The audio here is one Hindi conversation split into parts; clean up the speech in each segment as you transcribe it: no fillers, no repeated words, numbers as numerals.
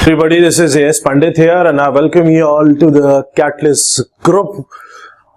Everybody, this is A.S. Pandit here and I welcome you all to the Catalyst Group.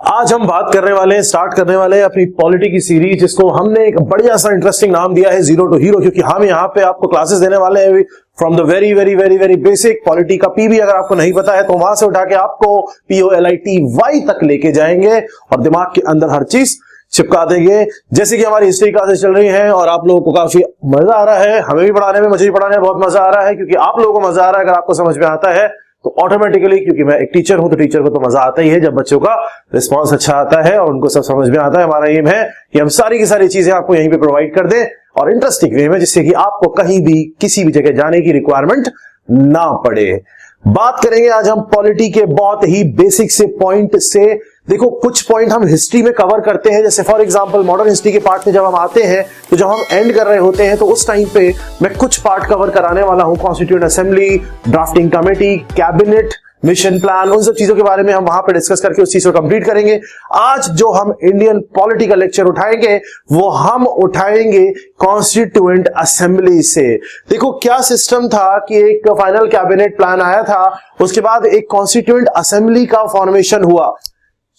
आज हम बात करने वाले हैं, स्टार्ट करने वाले हैं अपनी पॉलिटी की सीरीज, जिसको हमने एक बढ़िया सा इंटरेस्टिंग नाम दिया है जीरो टू हीरो, क्योंकि हम यहाँ पे आपको क्लासेस देने वाले हैं from the very very very very basic. Polity का पी भी अगर आपको नहीं पता है तो वहां से उठा के आपको POLITY तक लेके जाएंगे और दिमाग के अंदर हर चीज चिपका देंगे। जैसे कि हमारी हिस्ट्री क्लासेस चल रही हैं और आप लोगों को काफी मजा आ रहा है, हमें भी पढ़ाने में, मुझे भी पढ़ाने में बहुत मजा आ रहा है, क्योंकि आप लोगों को मजा आ रहा है। अगर आपको समझ में आता है तो ऑटोमेटिकली, क्योंकि मैं एक टीचर हूं तो टीचर को तो मजा आता ही है जब बच्चों का रिस्पांस अच्छा आता है और उनको सब समझ में आता है। हमारा एम है कि हम सारी की सारी चीजें आपको यहीं पे प्रोवाइड कर दें और इंटरेस्टिंग वे में, जिससे कि आपको कहीं भी किसी भी जगह जाने की रिक्वायरमेंट ना पड़े। बात करेंगे आज हम पॉलिटी के बहुत ही बेसिक से पॉइंट से। देखो, कुछ पॉइंट हम हिस्ट्री में कवर करते हैं, जैसे फॉर एग्जांपल मॉडर्न हिस्ट्री के पार्ट में जब हम आते हैं तो जब हम एंड कर रहे होते हैं तो उस टाइम पे मैं कुछ पार्ट कवर कराने वाला हूं, constituent assembly, drafting committee, cabinet, mission plan, उन सब चीजों के बारे में हम वहां पे डिस्कस करके उस चीज को कंप्लीट करेंगे। आज जो हम इंडियन पॉलिटी का लेक्चर उठाएंगे वो हम उठाएंगे कॉन्स्टिट्यूएंट असेंबली से। देखो, क्या सिस्टम था कि एक फाइनल कैबिनेट प्लान आया था, उसके बाद एक कॉन्स्टिट्यूएंट असेंबली का फॉर्मेशन हुआ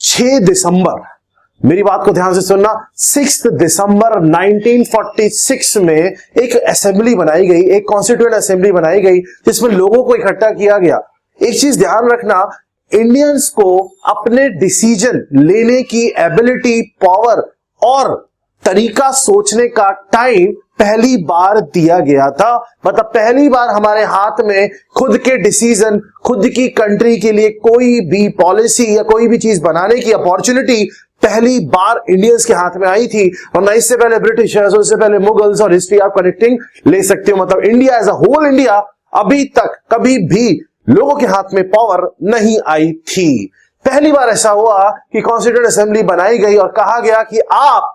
6 दिसंबर, मेरी बात को ध्यान से सुनना, 6 दिसंबर 1946 में एक असेंबली बनाई गई, एक कॉन्स्टिट्यूएंट असेंबली बनाई गई जिसमें लोगों को इकट्ठा किया गया। एक चीज ध्यान रखना, इंडियंस को अपने डिसीजन लेने की एबिलिटी, पावर और तरीका सोचने का टाइम पहली बार दिया गया था। मतलब पहली बार हमारे हाथ में खुद के डिसीजन, खुद की कंट्री के लिए कोई भी पॉलिसी या कोई भी चीज बनाने की अपॉर्चुनिटी पहली बार इंडियंस के हाथ में आई थी। वरना इससे पहले ब्रिटिशर्स, उससे पहले मुगल्स, और हिस्ट्री आप कनेक्टिंग ले सकते हो। मतलब India as a whole India अभी तक कभी भी लोगों के हाथ में पावर नहीं आई थी। पहली बार ऐसा हुआ कि कॉन्स्टिट्यूएंट असेंबली बनाई गई और कहा गया कि आप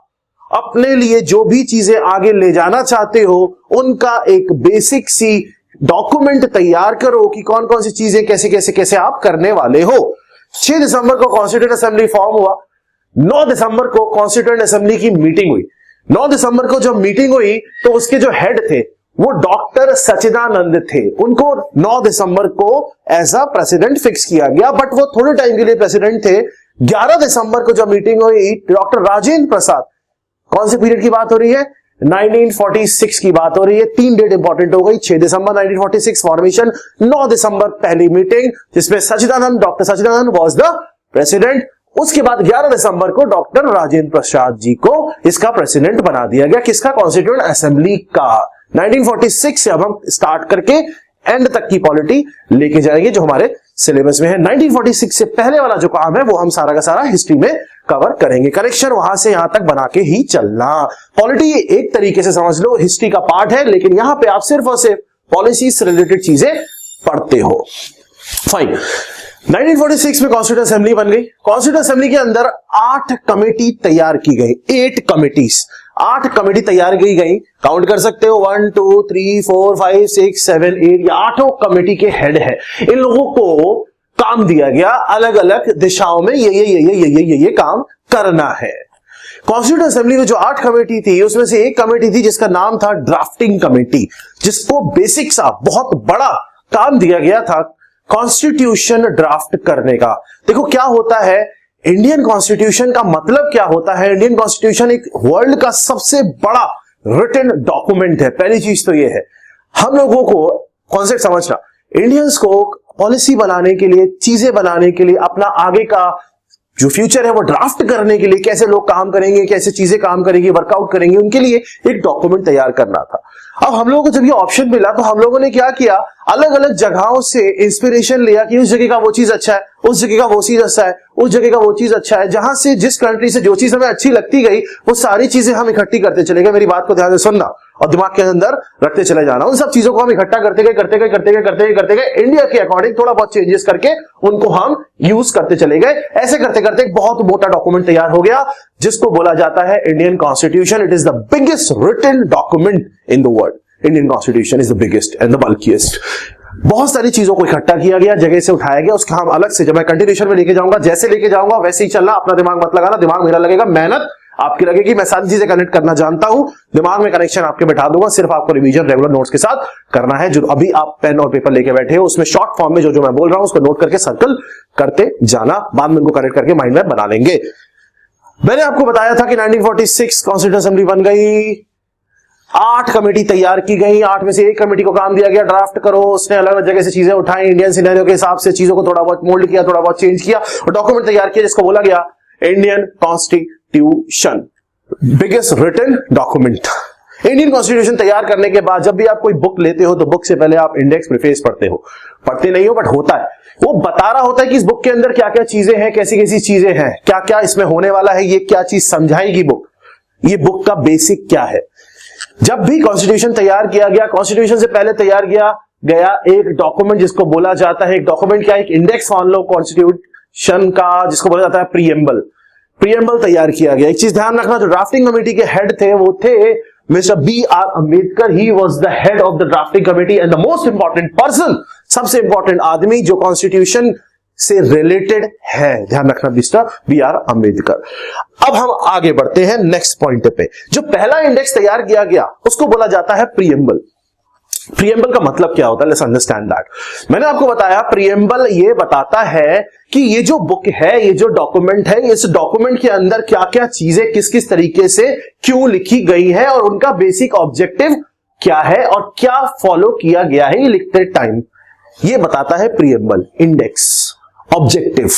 अपने लिए जो भी चीजें आगे ले जाना चाहते हो उनका एक बेसिक सी डॉक्यूमेंट तैयार करो कि कौन कौन सी चीजें कैसे कैसे कैसे आप करने वाले हो। 6 दिसंबर को कॉन्स्टिट्यूएंट असेंबली फॉर्म हुआ। 9 दिसंबर को कॉन्स्टिट्यूएंट असेंबली की मीटिंग हुई। 9 दिसंबर को जब मीटिंग हुई तो उसके जो हेड थे वो डॉक्टर सचिदानंद थे। उनको 9 दिसंबर को एज अ प्रेसिडेंट फिक्स किया गया, बट वो थोड़े टाइम के लिए प्रेसिडेंट थे। 11 दिसंबर को जब मीटिंग हुई, डॉक्टर राजेंद्र प्रसाद, कौन से पीरियड की बात हो रही है? 1946 की बात हो रही है। 3 डेट इंपॉर्टेंट हो गई, 6 दिसंबर 1946 फॉर्मेशन, 9 दिसंबर पहली मीटिंग जिसमें Sachidanand, doctor Sachidanand was the president. उसके बाद 11 दिसंबर को डॉक्टर राजेंद्र प्रसाद जी को इसका प्रेसिडेंट बना दिया गया। किसका? कॉन्स्टिट्यूएंट असेंबली का। 1946 से अब हम स्टार्ट करके एंड तक की पॉलिटी लेके जाएंगे जो हमारे सिलेबस में है। 1946 से पहले वाला जो काम है वो हम सारा का सारा हिस्ट्री में कवर करेंगे। करेक्शन वहां से यहां तक बना के ही चलना। पॉलिटी एक तरीके से समझ लो हिस्ट्री का पार्ट है, लेकिन यहां पे आप सिर्फ और सिर्फ पॉलिसी से रिलेटेड चीजें पढ़ते हो। फाइन। 1946 में कॉन्स्टिट्यूएंट असेंबली बन गई। कॉन्स्टिट्यूएंट असेंबली के अंदर 8 कमेटी तैयार की गई, 8 कमिटीज, 8 कमेटी तैयार की गई। काउंट कर सकते हो, 1 2 3 4 5 6 7 8, ये 8 कमेटी के हेड है। इन लोगों को काम दिया गया अलग अलग दिशाओं में, ये काम करना है। कॉन्स्टिट्यूएंट असेंबली में जो 8 कमेटी थी उसमें से एक कमेटी थी जिसका नाम था ड्राफ्टिंग कमेटी, जिसको बेसिक सा बहुत बड़ा काम दिया गया था कॉन्स्टिट्यूशन ड्राफ्ट करने का। देखो क्या होता है, इंडियन कॉन्स्टिट्यूशन का मतलब क्या होता है? इंडियन कॉन्स्टिट्यूशन एक वर्ल्ड का सबसे बड़ा रिटन डॉक्यूमेंट है। पहली चीज तो ये है, हम लोगों को कॉन्सेप्ट समझना, इंडियंस को पॉलिसी बनाने के लिए, चीजें बनाने के लिए, अपना आगे का जो फ्यूचर है वो ड्राफ्ट करने के लिए, कैसे लोग काम करेंगे, कैसे चीजें काम करेंगी, वर्कआउट करेंगे, उनके लिए एक डॉक्यूमेंट तैयार करना था। अब हम लोगों को जब ये ऑप्शन मिला तो हम लोगों ने क्या किया, अलग अलग जगहों से इंस्पिरेशन लिया कि उस जगह का वो चीज अच्छा है, उस जगह का वो चीज अच्छा है, उस जगह का वो चीज अच्छा है। जहां से, जिस कंट्री से जो चीज हमें अच्छी लगती गई वो सारी चीजें हम इकट्ठी करते चले गए। मेरी बात को ध्यान से सुनना और दिमाग के अंदर रखते चले जाना। उन सब चीजों को हम इकट्ठा करते गए, इंडिया के अकॉर्डिंग थोड़ा बहुत चेंजेस करके उनको हम यूज करते चले गए। ऐसे करते करते एक बहुत मोटा डॉक्यूमेंट तैयार हो गया जिसको बोला जाता है Indian constitution. It is the biggest written document in the world. Indian constitution is the biggest and the bulkiest. बहुत सारी चीजों को इकट्ठा किया गया, जगह से उठाया गया, उसका हम अलग से, जब मैं कंटिन्यूशन में लेके जाऊंगा, जैसे लेके जाऊंगा वैसे ही चलना, अपना दिमाग मत लगाना, दिमाग मेरा लगेगा, मेहनत आपकी लगेगी मैं सारी चीजें कनेक्ट करना जानता हूं, दिमाग में कनेक्शन आपके बैठा दूंगा, सिर्फ आपको रिवीजन रेगुलर नोट्स के साथ करना है। जो अभी आप पेन और पेपर लेके बैठे हो उसमें शॉर्ट फॉर्म में जो जो मैं बोल रहा हूं उसको नोट करके सर्कल करते जाना, बाद में उनको कनेक्ट करके माइंड में बना लेंगे। मैंने आपको बताया था कि 1946 कॉन्स्टिट्यूशन असेंबली बन गई, 8 कमेटी तैयार की गई, 8 में से एक कमेटी को काम दिया गया ड्राफ्ट करो, उसने अलग अलग जगह से चीजें उठाई, इंडियन सिनेरियो के हिसाब से चीजों को थोड़ा बहुत मोल्ड किया, थोड़ा बहुत चेंज किया और डॉक्यूमेंट तैयार किया जिसको बोला गया Indian constitution, biggest written document. Indian constitution तैयार करने के बाद जब भी आप कोई बुक लेते हो तो बुक से पहले आप इंडेक्स प्रीफेस पढ़ते हो, पढ़ते नहीं हो बट होता है, वो बता रहा होता है कि इस बुक के अंदर क्या क्या चीजें हैं, कैसी कैसी चीजें हैं, क्या क्या इसमें होने वाला है, ये क्या चीज समझाएगी बुक, ये बुक का बेसिक क्या है। जब भी कॉन्स्टिट्यूशन तैयार किया गया, कॉन्स्टिट्यूशन से पहले तैयार किया गया एक डॉक्यूमेंट जिसको बोला जाता है, एक डॉक्यूमेंट क्या, एक इंडेक्स मान लो कॉन्स्टिट्यूशन का, जिसको बोला जाता है प्रीएम्बल। प्रीएम्बल तैयार किया गया। एक चीज ध्यान रखना, जो ड्राफ्टिंग कमेटी के हेड थे वो थे mister B.R. Ambedkar, he was the head of the drafting committee and the most important person, सबसे इंपॉर्टेंट आदमी जो कॉन्स्टिट्यूशन से रिलेटेड है, ध्यान रखना मिस्टर B.R. अम्बेडकर। अब हम आगे बढ़ते हैं नेक्स्ट पॉइंट पे। जो पहला इंडेक्स तैयार किया गया उसको बोला जाता है प्रीएम्बल। प्रीएम्बल का मतलब क्या होता है, लेट्स अंडरस्टैंड दैट। मैंने आपको बताया प्रीएम्बल ये बताता है कि ये जो बुक है, ये जो डॉक्यूमेंट है, इस डॉक्यूमेंट के अंदर क्या क्या चीजें किस किस तरीके से क्यों लिखी गई है और उनका बेसिक ऑब्जेक्टिव क्या है और क्या फॉलो किया गया है ये लिखते टाइम, ये बताता है प्रीएम्बल। इंडेक्स, ऑब्जेक्टिव,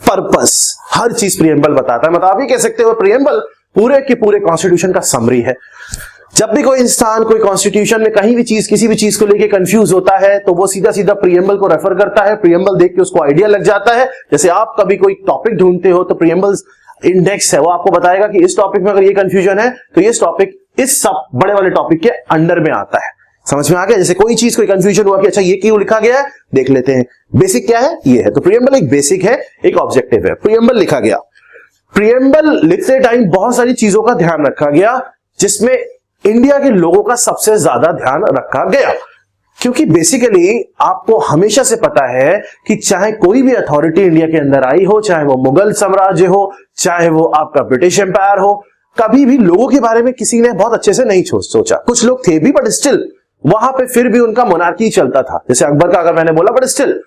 पर्पस, हर चीज प्रीएम्बल बताता है। मतलब आप ये कह सकते हो प्रीएम्बल पूरे के पूरे कॉन्स्टिट्यूशन का समरी है। जब भी कोई इंसान कोई कॉन्स्टिट्यूशन में कहीं भी चीज, किसी भी चीज को लेके कंफ्यूज होता है तो वो सीधा सीधा प्रीएम्बल को रेफर करता है, प्रीएम्बल देख के उसको आइडिया लग जाता है। जैसे आप कभी कोई टॉपिक ढूंढते हो तो प्रीएम्बल इंडेक्स है, वो आपको बताएगा कि इस टॉपिक में अगर ये कंफ्यूजन है तो ये टॉपिक इस सब बड़े वाले टॉपिक के अंडर में आता है। समझ में आ गया? जैसे कोई चीज कोई कंफ्यूजन हुआ कि अच्छा ये क्यों लिखा गया है, देख लेते हैं। बेसिक क्या है, ये है। तो प्रीएम्बल एक बेसिक है, एक ऑब्जेक्टिव है। प्रीएम्बल लिखा गया। प्रीएम्बल लिखते टाइम बहुत सारी चीजों का ध्यान रखा गया जिसमें इंडिया के लोगों का सबसे ज्यादा ध्यान रखा गया, क्योंकि बेसिकली आपको हमेशा से पता है कि चाहे कोई भी अथॉरिटी इंडिया के अंदर आई हो, चाहे वो मुगल साम्राज्य हो, चाहे वो आपका ब्रिटिश एम्पायर हो, कभी भी लोगों के बारे में किसी ने बहुत अच्छे से नहीं सोचा। कुछ लोग थे भी बट स्टिल वहां पे फिर भी उनका मोनार्की चलता था। जैसे अकबर का अगर मैंने बोला, बट स्टिल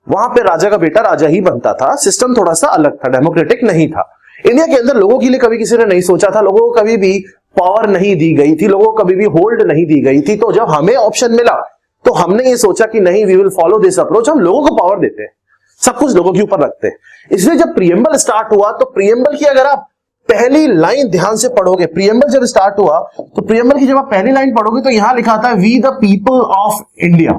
वहां पे राजा का बेटा राजा ही बनता था, सिस्टम थोड़ा सा अलग था, डेमोक्रेटिक नहीं था। इंडिया के अंदर लोगों के लिए कभी किसी ने नहीं सोचा था, लोगों को कभी भी पावर नहीं दी गई थी, लोगों को कभी भी होल्ड नहीं दी गई थी। तो जब हमें ऑप्शन मिला तो हमने ये सोचा कि नहीं, we will follow this approach, हम लोगों को पावर देते हैं, सब कुछ लोगों के ऊपर रखते हैं। इसलिए जब प्रीएम्बल स्टार्ट हुआ तो प्रीएम्बल की अगर आप पहली लाइन ध्यान से पढ़ोगे, प्रीएम्बल जब स्टार्ट हुआ तो प्रीएम्बल की जब आप पहली लाइन पढ़ोगे तो यहां लिखा था we the people of India.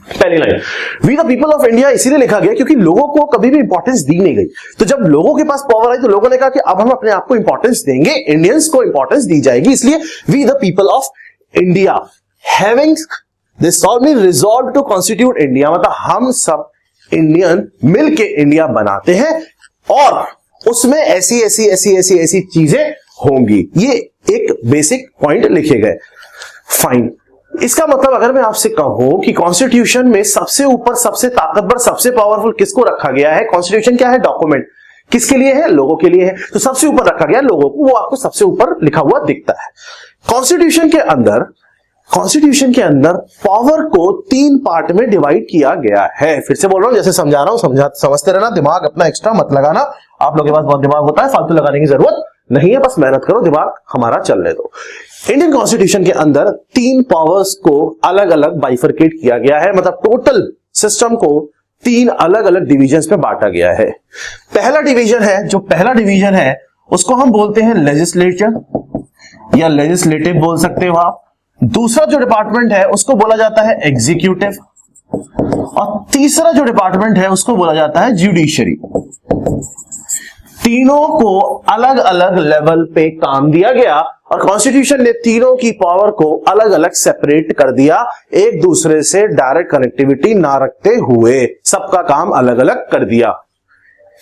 पहली line we the people of India इसीलिए लिखा गया क्योंकि लोगों को कभी भी इंपॉर्टेंस दी नहीं गई। तो जब लोगों के पास पावर आई तो लोगों ने कहा कि अब हम अपने आप को इंपॉर्टेंस देंगे, इंडियंस को इंपॉर्टेंस दी जाएगी, इसलिए we the people of India having this solemnly resolved to constitute India, मतलब हम सब इंडियन मिलके इंडिया बनाते हैं और उसमें ऐसी ऐसी ऐसी ऐसी ऐसी चीजें होंगी। ये एक बेसिक पॉइंट लिखे गए। फाइन। इसका मतलब अगर मैं आपसे कहूं कि कॉन्स्टिट्यूशन में सबसे ऊपर, सबसे ताकतवर, सबसे पावरफुल किसको रखा गया है? कॉन्स्टिट्यूशन क्या है? डॉक्यूमेंट। किसके लिए है? लोगों के लिए है। तो सबसे ऊपर रखा गया लोगों को, वो आपको सबसे ऊपर लिखा हुआ दिखता है। कॉन्स्टिट्यूशन के अंदर पावर को 3 पार्ट में डिवाइड किया गया है। फिर से बोल रहा हूं, जैसे समझा रहा हूं, समझते रहना, दिमाग अपना एक्स्ट्रा मत लगाना। आप लोगों के पास बहुत दिमाग होता है, फालतू लगाने की जरूरत नहीं है, बस मेहनत करो, दिमाग हमारा चलने दो। इंडियन कॉन्स्टिट्यूशन के अंदर 3 पावर्स को अलग अलग बाइफरकेट किया गया है, मतलब टोटल सिस्टम को 3 अलग अलग डिविजन्स में बांटा गया है। पहला डिवीजन है उसको हम बोलते हैं लेजिस्लेचर या लेजिस्लेटिव बोल सकते हो आप। दूसरा जो डिपार्टमेंट है उसको बोला जाता है एग्जीक्यूटिव और तीसरा जो डिपार्टमेंट है उसको बोला जाता है ज्युडिशरी। तीनों को अलग अलग लेवल पे काम दिया गया और कॉन्स्टिट्यूशन ने तीनों की पावर को अलग अलग सेपरेट कर दिया, एक दूसरे से डायरेक्ट कनेक्टिविटी ना रखते हुए सबका काम अलग अलग कर दिया,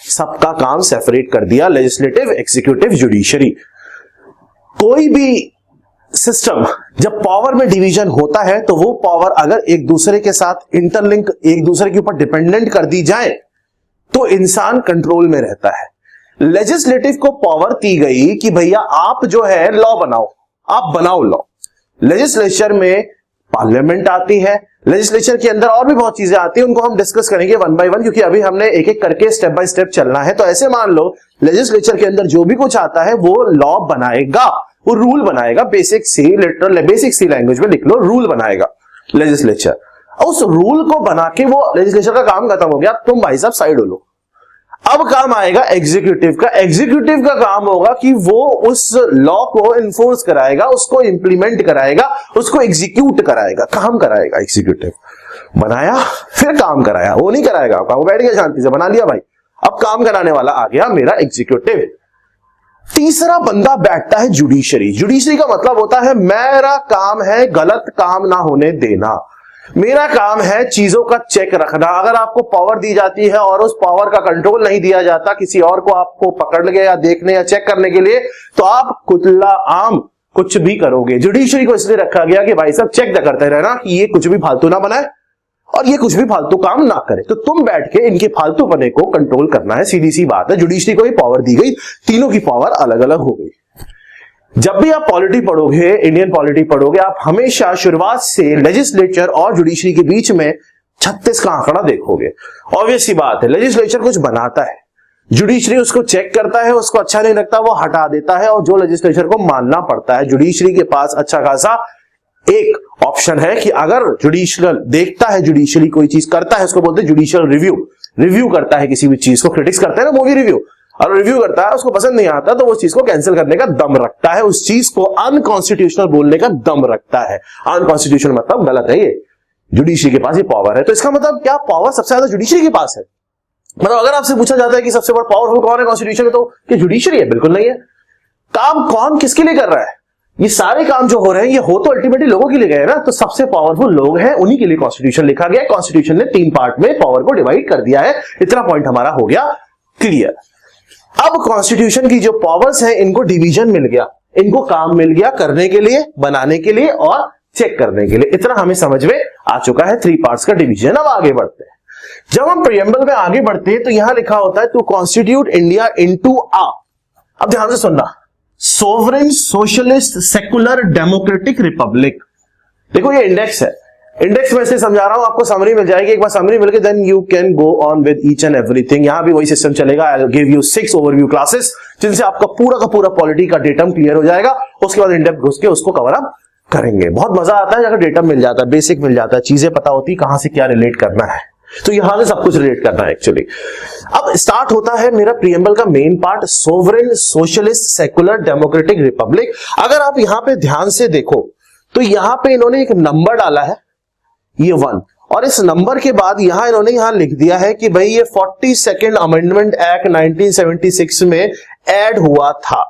सबका काम सेपरेट कर दिया, लेजिस्लेटिव, एग्जीक्यूटिव, जुडिशरी। कोई भी सिस्टम जब पावर में डिवीजन होता है तो वो पावर अगर एक दूसरे के साथ इंटरलिंक, एक दूसरे के ऊपर डिपेंडेंट कर दी जाए तो इंसान कंट्रोल में रहता है। लेजिस्लेटिव को पावर दी गई कि भैया आप जो है लॉ बनाओ, आप बनाओ लॉ। लेजिस्लेचर में पार्लियामेंट आती है, लेजिस्लेचर के अंदर और भी बहुत चीजें आती है, उनको हम डिस्कस करेंगे वन बाय वन, क्योंकि अभी हमने एक एक करके स्टेप बाय स्टेप चलना है। तो ऐसे मान लो लेजिस्लेचर के अंदर जो भी कुछ आता है वो लॉ बनाएगा, वो रूल बनाएगा। बेसिक सी लैंग्वेज में लिख लो, रूल बनाएगा लेजिस्लेचर। उस रूल को बना के वो लेजिस्लेचर का काम खत्म हो गया, तुम भाई साहब साइड हो लो। अब काम आएगा एग्जीक्यूटिव का। एग्जीक्यूटिव का काम होगा कि वो उस लॉ को इन्फोर्स कराएगा, उसको इंप्लीमेंट कराएगा, उसको एग्जीक्यूट कराएगा। काम कराएगा एग्जीक्यूटिव, बनाया फिर काम कराया, वो नहीं कराएगा काम, बैठ गया शांति से, बना लिया भाई, अब काम कराने वाला आ गया मेरा एग्जीक्यूटिव। तीसरा बंदा बैठता है जुडिशरी। जुडिशरी का मतलब होता है मेरा काम है गलत काम ना होने देना, मेरा काम है चीजों का चेक रखना। अगर आपको पावर दी जाती है और उस पावर का कंट्रोल नहीं दिया जाता, किसी और को आपको पकड़ के या देखने या चेक करने के लिए, तो आप कुतला आम कुछ भी करोगे। जुडिशरी को इसलिए रखा गया कि भाई साहब चेक करते रहना कि ये कुछ भी फालतू ना बनाए और ये कुछ भी फालतू काम ना करे। तो तुम बैठ के इनके फालतू पने को कंट्रोल करना है, सीधी सी बात है। जुडिशरी को ही पावर दी गई, तीनों की पावर अलग अलग हो गई। जब भी आप पॉलिटी पढ़ोगे, इंडियन पॉलिटी पढ़ोगे, आप हमेशा शुरुआत से लेजिस्लेचर और जुडिशरी के बीच में 36 का आंकड़ा देखोगे। ऑब्वियस सी बात है, लेजिस्लेचर कुछ बनाता है, जुडिशरी उसको चेक करता है, उसको अच्छा नहीं लगता वो हटा देता है, और जो लेजिस्लेचर को मानना पड़ता है। जुडिशरी के पास अच्छा खासा एक ऑप्शन है कि अगर जुडिशियल देखता है, जुडिशरी कोई चीज करता है, उसको बोलते हैं जुडिशियल रिव्यू। रिव्यू करता है किसी भी चीज को, क्रिटिक्स करते हैं ना मूवी रिव्यू, और रिव्यू करता है, उसको पसंद नहीं आता तो उस चीज को कैंसिल करने का दम रखता है, उस चीज को अनकॉन्स्टिट्यूशनल बोलने का दम रखता है। अनकॉन्स्टिट्यूशनल मतलब गलत है, ये जुडिशरी के पास ये पावर है। तो इसका मतलब क्या, पावर सबसे ज्यादा जुडिशरी के पास है। मतलब अगर आपसे पूछा जाता है कि सबसे बड़ा पावरफुल कौन है कॉन्स्टिट्यूशन में, तो क्या जुडिशरी है? बिल्कुल नहीं है। काम कौन किसके लिए कर रहा है? ये सारे काम जो हो रहे हैं ये हो तो अल्टीमेटली लोगों के लिए गए ना, तो सबसे पावरफुल लोग हैं, उन्हीं के लिए कॉन्स्टिट्यूशन लिखा गया है। कॉन्स्टिट्यूशन ने 3 पार्ट में पावर को डिवाइड कर दिया है। इतना पॉइंट हमारा हो गया क्लियर। अब कॉन्स्टिट्यूशन की जो पावर्स हैं इनको डिवीजन मिल गया, इनको काम मिल गया करने के लिए, बनाने के लिए और चेक करने के लिए। इतना हमें समझ में आ चुका है, 3 पार्ट्स का डिवीजन। अब आगे बढ़ते हैं। जब हम प्रीएम्बल में आगे बढ़ते हैं तो यहां लिखा होता है to constitute India into a, अब ध्यान से सुनना, sovereign socialist secular democratic republic. देखो ये इंडेक्स है, इंडेक्स में से समझा रहा हूं, आपको समरी मिल जाएगी। एक बार समरी मिल गई then you can go on with each and everything. यहां भी वही सिस्टम चलेगा। I will give you 6 overview classes जिनसे आपका पूरा का पूरा पॉलिटी का डेटम क्लियर हो जाएगा। उसके बाद इंडेप्थ घुस के उसको कवर अप करेंगे। बहुत मजा आता है अगर डेटम मिल जाता है, बेसिक मिल जाता है, चीजें पता होती कहां से क्या रिलेट करना है। तो यहां से सब कुछ रिलेट करना है एक्चुअली। अब स्टार्ट होता है मेरा प्रीएम्बल का main part, sovereign socialist secular democratic Republic. अगर आप यहां पे ध्यान से देखो तो यहां पे इन्होंने एक नंबर डाला है, ये 1, और इस नंबर के बाद यहां इन्होंने यहां लिख दिया है कि भाई ये 42nd अमेंडमेंट एक्ट 1976 में ऐड हुआ था।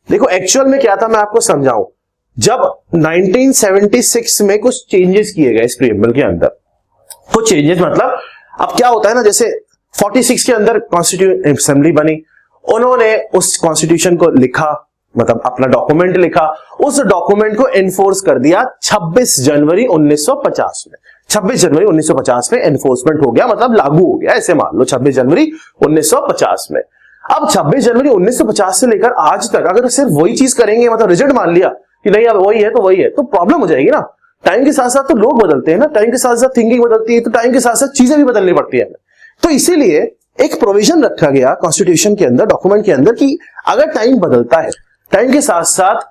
देखो एक्चुअल में क्या था मैं आपको समझाऊं। जब 1976 में कुछ चेंजेस किए गए इस प्रीएम्बल के अंदर, कुछ चेंजेस मतलब अब क्या होता है ना, जैसे 46 के अंदर कॉन्स्टिट्यूशन असेंबली बनी, उन्होंने उस कॉन्स्टिट्यूशन को लिखा, मतलब अपना डॉक्यूमेंट लिखा, उस डॉक्यूमेंट को एनफोर्स कर दिया 26 जनवरी 1950 में। 26 जनवरी 1950 में एनफोर्समेंट हो गया, मतलब लागू हो गया, ऐसे मान लो 26 जनवरी 1950 में। अब 26 जनवरी 1950 से लेकर आज तक अगर सिर्फ वही चीज करेंगे, मतलब रिजल्ट मान लिया कि नहीं अब वही है तो वही है, तो प्रॉब्लम हो जाएगी ना। टाइम के साथ साथ तो लोग बदलते हैं ना, टाइम के साथ साथ थिंकिंग बदलती है, तो टाइम के साथ साथ चीजें भी बदलनी पड़ती है। तो इसीलिए एक प्रोविजन रखा गया कॉन्स्टिट्यूशन के अंदर, डॉक्यूमेंट के अंदर, कि अगर टाइम बदलता है, टाइम के साथ साथ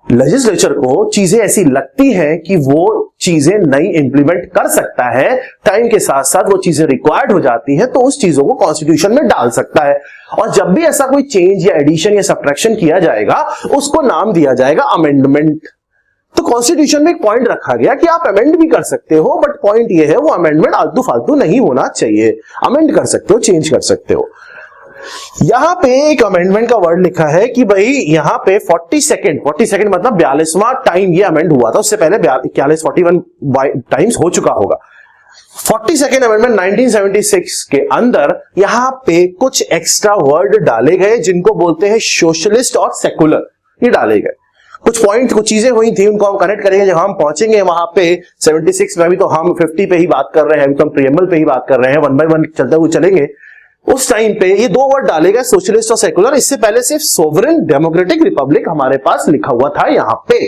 लेजिस्लेचर को चीजें ऐसी लगती हैं कि वो चीजें नई इंप्लीमेंट कर सकता है, टाइम के साथ साथ वो चीजें रिक्वायर्ड हो जाती हैं, तो उस चीजों को कॉन्स्टिट्यूशन में डाल सकता है। और जब भी ऐसा कोई चेंज या एडिशन या सब्ट्रैक्शन किया जाएगा उसको नाम दिया जाएगा अमेंडमेंट। तो कॉन्स्टिट्यूशन में एक पॉइंट रखा गया कि आप अमेंड भी कर सकते हो, बट पॉइंट ये है वो अमेंडमेंट आलतू फालतू नहीं होना चाहिए। अमेंड कर सकते हो, चेंज कर सकते हो। यहां पे एक अमेंडमेंट का वर्ड लिखा है कि भाई यहां पे 42nd मतलब 42वां टाइम ये अमेंड हुआ था, उससे पहले 41 टाइम्स हो चुका होगा। 42nd अमेंडमेंट 1976 के अंदर यहां पे कुछ एक्स्ट्रा वर्ड डाले गए जिनको बोलते हैं सोशलिस्ट और सेकुलर, ये डाले गए। कुछ पॉइंट, कुछ चीजें हुई थी, उनको हम कनेक्ट करेंगे जब हम पहुंचेंगे वहां पे 76 में। अभी तो हम 50 पे ही बात कर रहे हैं, अभी तो हम प्रीएम्बल पे ही बात कर रहे हैं, 1 बाय 1 चलते हुए चलेंगे। उस टाइम पे ये दो वर्ड डाले गए, सोशलिस्ट और सेकुलर। इससे पहले सिर्फ सोवरेन डेमोक्रेटिक रिपब्लिक हमारे पास लिखा हुआ था यहां पे।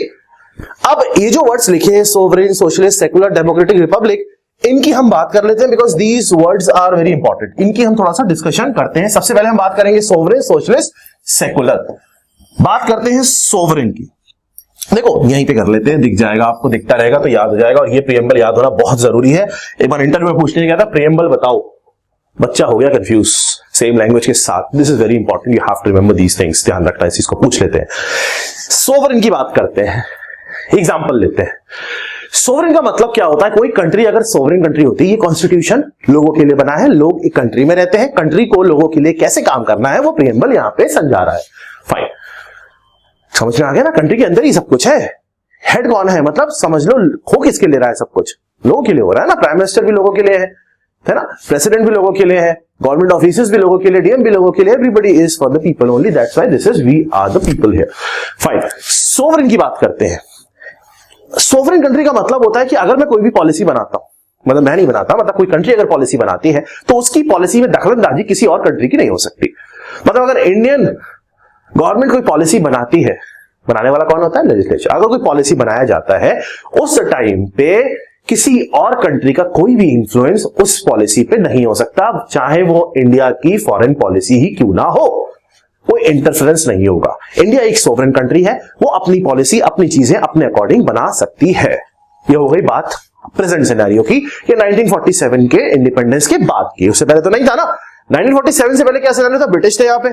अब ये जो वर्ड्स लिखे हैं, sovereign, socialist, secular, democratic, republic, इनकी हम बात कर लेते हैं because these words are very important. इनकी हम थोड़ा सा डिस्कशन करते हैं। सबसे पहले हम बात करेंगे सोवरेन, सोशलिस्ट, सेकुलर। बात करते हैं सोवरेन की। देखो यहीं पे कर लेते हैं, दिख जाएगा आपको, दिखता रहेगा तो याद हो जाएगा। और ये प्रीएम्बल याद होना बहुत जरूरी है। एक बार इंटरव्यू में पूछने गया था, प्रीएम्बल बताओ, बच्चा हो गया कंफ्यूज सेम लैंग्वेज के साथ। This is very important, you have to remember these things. ध्यान रखना, इस चीज को पूछ लेते हैं। सोवरेन की बात करते हैं, एग्जाम्पल लेते हैं। सोवरेन का मतलब क्या होता है? कोई कंट्री अगर सोवरेन कंट्री होती है, ये कॉन्स्टिट्यूशन लोगों के लिए बना है, लोग एक कंट्री में रहते हैं, कंट्री को लोगों के लिए कैसे काम करना है वो प्रीएम्बल यहां पे समझा रहा है। फाइन, समझ में आ गया ना? कंट्री के अंदर ही सब कुछ है। हेड कौन है? मतलब समझ लो हो किसके ले रहा है सब कुछ? लोगों के लिए हो रहा है ना। प्राइम मिनिस्टर भी लोगों के लिए है ना? प्रेसिडेंट भी लोगों के लिए है, गवर्नमेंट ऑफिसर्स भी लोगों के लिए, डीएम भी लोगों के लिए। Everybody is for the people only, that's why this is we are the people here. Fine, sovereign की बात करते हैं। सोवरेन कंट्री का मतलब होता है कि अगर मैं कोई भी पॉलिसी बनाता हूं, मतलब मैं नहीं बनाता, मतलब कोई कंट्री अगर पॉलिसी बनाती है तो उसकी पॉलिसी में दखलंदाजी किसी और कंट्री की नहीं हो सकती। मतलब अगर इंडियन गवर्नमेंट कोई पॉलिसी बनाती है, बनाने वाला कौन होता है? लेजिस्लेचर। अगर कोई पॉलिसी बनाया जाता है उस टाइम पे किसी और कंट्री का कोई भी इंफ्लुएंस उस पॉलिसी पे नहीं हो सकता, चाहे वो इंडिया की फॉरेन पॉलिसी ही क्यों ना हो, कोई इंटरफेरेंस नहीं होगा। इंडिया एक सोवरेन कंट्री है, वो अपनी पॉलिसी, अपनी चीजें अपने अकॉर्डिंग बना सकती है। ये हो गई बात प्रेजेंट सिनेरियो की, ये 1947 के इंडिपेंडेंस के बाद की। उससे पहले तो नहीं था ना। 1947 से पहले क्या सिनेरियो था? ब्रिटिश थे यहाँ पे।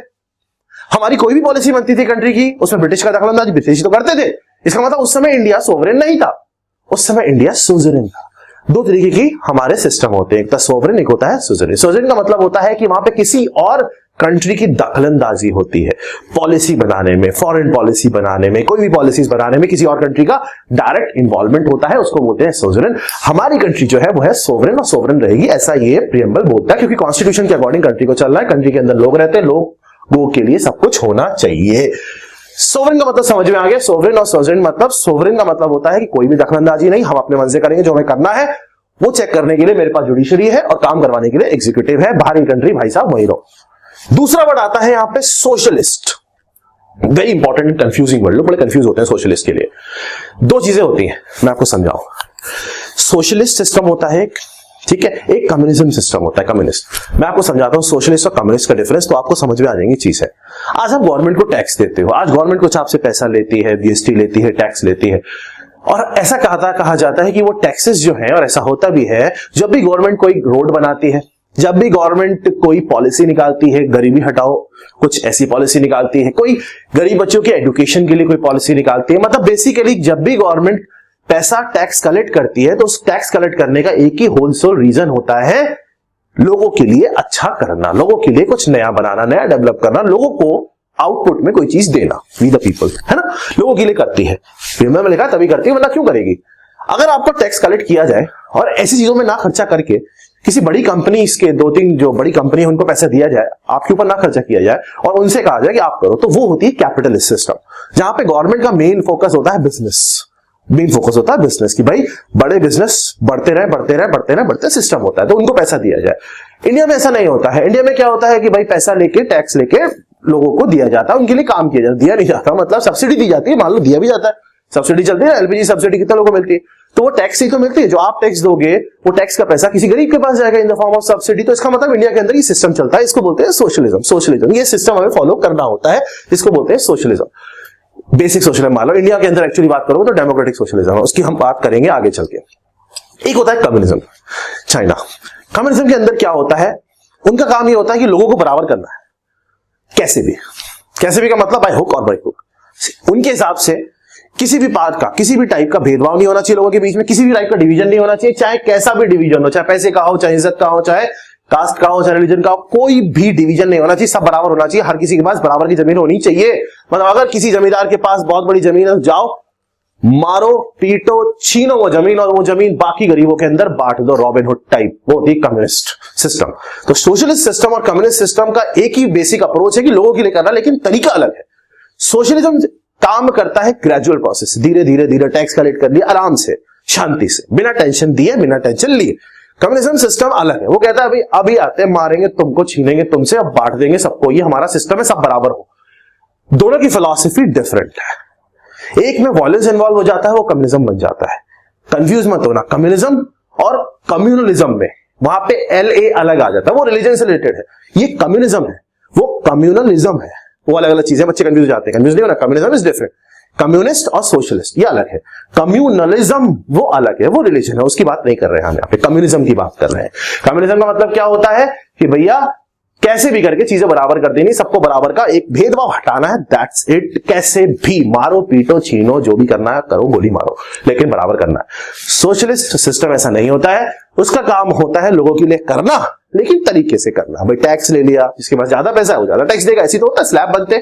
हमारी कोई भी पॉलिसी बनती थी कंट्री की, उसमें ब्रिटिश का दखलंदाजी ब्रिटिश तो करते थे। इसका मतलब उस समय इंडिया सोवरेन नहीं था, उस समय इंडिया सुजरेन था। दो तरीके की हमारे सिस्टम होते हैं, एक तो सोवरेन, एक होता है सुजरेन। सुजरेन का मतलब होता है कि वहां पे किसी और कंट्री की दखलंदाजी होती है पॉलिसी बनाने में, फॉरेन पॉलिसी बनाने में, कोई भी पॉलिसीज बनाने में किसी और कंट्री का डायरेक्ट इन्वॉल्वमेंट होता है, उसको बोलते हैं सोवरेन। हमारी कंट्री जो है वो है सोवरेन और सोवरेन रहेगी, ऐसा ये प्रीएम्बल बोलता है, क्योंकि कॉन्स्टिट्यूशन के अकॉर्डिंग कंट्री को चल रहा है, कंट्री के अंदर लोग रहते हैं, लोगों के लिए सब कुछ होना चाहिए। सोवरेन का मतलब समझ में आ गया। सोवरेन और सोवरेन मतलब, सोवरेन का मतलब होता है कि कोई भी दखलंदाजी नहीं, हम अपने मन से करेंगे, जो हमें करना है वो चेक करने के लिए मेरे पास जुडिशरी है और काम करवाने के लिए एग्जीक्यूटिव है। बाहरी कंट्री भाई साहब वही रहो। दूसरा वर्ड आता है यहां पे socialist. Very important, confusing word, लोग बड़े कंफ्यूज होते हैं सोशलिस्ट के लिए। दो चीजें होती हैं, मैं आपको समझाऊं। सोशलिस्ट सिस्टम होता है एक, ठीक है, एक कम्युनिज्म सिस्टम होता है, कम्युनिस्ट। मैं आपको समझाता हूं सोशलिस्ट और कम्युनिस्ट का डिफरेंस, तो आपको समझ में आ जाएंगी चीज है। आज आप गवर्नमेंट को टैक्स देते हो, आज गवर्नमेंट कुछ आपसे पैसा लेती है, जीएसटी लेती है, टैक्स लेती है, और ऐसा कहा जाता है कि वो टैक्सेस जो है, और ऐसा होता भी है, जब भी गवर्नमेंट कोई रोड बनाती है, जब भी गवर्नमेंट कोई पॉलिसी निकालती है, गरीबी हटाओ कुछ ऐसी पॉलिसी निकालती है, कोई गरीब बच्चों के एजुकेशन के लिए कोई पॉलिसी निकालती है, मतलब बेसिकली जब भी गवर्नमेंट पैसा टैक्स कलेक्ट करती है तो उस टैक्स कलेक्ट करने का एक ही होलसेल रीजन होता है, लोगों के लिए अच्छा करना, लोगों के लिए कुछ नया बनाना, नया डेवलप करना, लोगों को आउटपुट में कोई चीज देना। वी द पीपल, है ना, लोगों के लिए करती है। प्रीमियम में लिखा तभी करती है, वरना क्यों करेगी? अगर आपको टैक्स कलेक्ट किया जाए और ऐसी चीजों में ना खर्चा करके किसी बड़ी कंपनी, इसके दो तीन जो बड़ी कंपनी है उनको पैसा दिया जाए, आपके ऊपर ना खर्चा किया जाए और उनसे कहा जाए कि आप करो, तो वो होती है कैपिटलिस्ट सिस्टम, जहां पे गवर्नमेंट का मेन फोकस होता है बिजनेस। मेन फोकस होता है बिजनेस की भाई बड़े बिजनेस बढ़ते रहे सिस्टम होता है, तो उनको पैसा दिया जाए। इंडिया में ऐसा नहीं होता है। इंडिया में क्या होता है कि भाई पैसा लेके, टैक्स लेके लोगों को दिया जाता है, उनके लिए काम किया जाता है। दिया नहीं जाता, मतलब सब्सिडी दी जाती है, मान लो दिया भी जाता है, सब्सिडी चलती है, एलपीजी सब्सिडी कितने लोगों को मिलती है, तो वो टैक्स से ही तो मिलती है। जो आप टैक्स दोगे वो टैक्स का पैसा किसी गरीब के पास जाएगा in the form of subsidy. तो इसका मतलब इंडिया के अंदर ये सिस्टम चलता है, इसको बोलते हैं सोशलिज्म। सोशलिज्म ये सिस्टम हमें फॉलो करना होता है, इसको बोलते हैं सोशलिज्म। बेसिक सोशलिज्म मान लो, इंडिया के अंदर एक्चुअली बात करोगे तो डेमोक्रेटिक सोशलिज्म है, उसकी हम बात करेंगे आगे चल के। एक होता है कम्युनिज्म, चाइना। कम्युनिज्म के अंदर क्या होता है, उनका काम ये होता है कि लोगों को बराबर करना है, कैसे भी का मतलब बाय हुक और बाय हुक। उनके हिसाब से किसी भी बात का, किसी भी टाइप का भेदभाव नहीं होना चाहिए लोगों के बीच में, किसी भी टाइप का डिवीजन नहीं होना चाहिए, चाहे कैसा भी डिवीजन हो, चाहे पैसे का हो, चाहे इज्जत का हो, चाहे कास्ट का हो, चाहे रिलीजन का हो, कोई भी डिवीजन नहीं होना चाहिए, सब बराबर होना चाहिए, हर किसी के पास बराबर की जमीन होनी चाहिए। मतलब अगर किसी जमींदार के पास बहुत बड़ी जमीन है, जाओ मारो, पीटो, छीनो वो जमीन, और वो जमीन बाकी गरीबों के अंदर बांट दो, रॉबिनहुड टाइप। वो होती है कम्युनिस्ट सिस्टम। तो सोशलिस्ट सिस्टम और कम्युनिस्ट सिस्टम का एक ही बेसिक अप्रोच है कि लोगों के लिए करना, लेकिन तरीका अलग है। सोशलिज्म काम करता है ग्रेजुअल प्रोसेस, धीरे धीरे टैक्स कलेक्ट कर लिया आराम से, शांति से, बिना टेंशन दिए, बिना टेंशन लिए। कम्युनिज्म सिस्टम अलग है, वो कहता है अभी अभी आते हैं, मारेंगे तुमको, छीनेंगे तुमसे, अब बांट देंगे सबको, ये हमारा सिस्टम है, सब बराबर हो। दोनों की फिलॉसफी डिफरेंट है। एक में वॉयलेंस इन्वॉल्व हो जाता है, वो कम्युनिज्म बन जाता है। कंफ्यूज मत होना, कम्युनिज्म और कम्युनलिज्म में वहां पे LA अलग आ जाता है, वो रिलीजन से रिलेटेड है। ये कम्युनिज्म है, वो कम्युनलिज्म है, वो अलग अलग चीजें, बच्चे कंफ्यूज जाते हैं। कंफ्यूज नहीं होना, कम्युनिज्म इज डिफरेंट। कम्युनिस्ट और सोशलिस्ट ये अलग है, कम्युनलिज्म वो अलग है, वो रिलीजन है, उसकी बात नहीं कर रहे हैं हम यहाँ पे, कम्युनिज्म की बात कर रहे हैं। कम्युनिज्म का मतलब क्या होता है कि भैया कैसे भी करके चीजें बराबर कर देनी, सबको बराबर का एक भेदभाव हटाना है, दैट्स इट। कैसे भी मारो, पीटो, छीनो, जो भी करना है करो, गोली मारो, लेकिन बराबर करना है। सोशलिस्ट सिस्टम ऐसा नहीं होता है, उसका काम होता है लोगों के लिए करना, लेकिन तरीके से करना। भाई टैक्स ले लिया, जिसके पास ज्यादा पैसा है वो ज्यादा टैक्स देगा, ऐसी तो होता है, स्लैब बनते,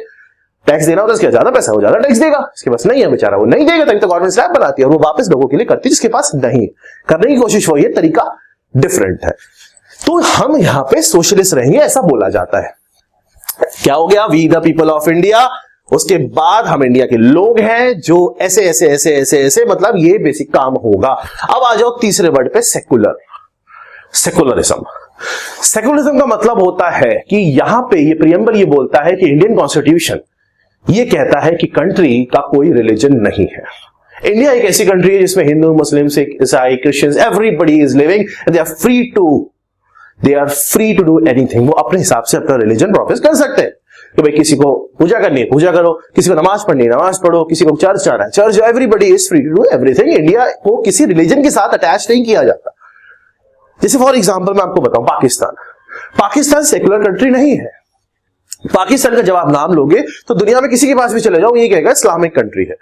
टैक्स देना होता है, इसके ज्यादा पैसा है वो ज्यादा टैक्स देगा, इसके पास नहीं है बेचारा वो नहीं देगा, तभी तो गवर्नमेंट स्लैब बनाती है और वो वापस लोगों के लिए करती है जिसके पास नहीं। करने की कोशिश वही है, तरीका डिफरेंट है। तो हम यहां पे सोशलिस्ट रहेंगे ऐसा बोला जाता है। क्या हो गया, we the people of India, उसके बाद हम इंडिया के लोग हैं जो ऐसे ऐसे ऐसे ऐसे ऐसे, मतलब ये बेसिक काम होगा। अब आ जाओ तीसरे वर्ड पे, सेकुलर, सेकुलरिज्म। सेकुलरिज्म का मतलब होता है कि यहां पे ये प्रियम्बल ये बोलता है कि इंडियन कॉन्स्टिट्यूशन ये कहता है कि कंट्री का कोई रिलीजन नहीं है। इंडिया एक ऐसी कंट्री है जिसमें हिंदू, मुस्लिम, सिख, ईसाई, Christians, everybody is living, they are free to do anything. वो अपने हिसाब से अपना रिलीजन प्रोफेस कर सकते हैं कि भाई किसी को पूजा करनी है पूजा करो, किसी को नमाज पढ़नी है नमाज पढ़ो, किसी को चर्च जाना है church, everybody is free to do everything. India को किसी रिलीजन के साथ अटैच नहीं किया जाता। जैसे फॉर एग्जांपल मैं आपको बताऊं, पाकिस्तान सेकुलर कंट्री नहीं है। पाकिस्तान का जब आप नाम लोगे तो दुनिया में किसी के पास भी चले जाओ ये कहेगा इस्लामिक कंट्री है।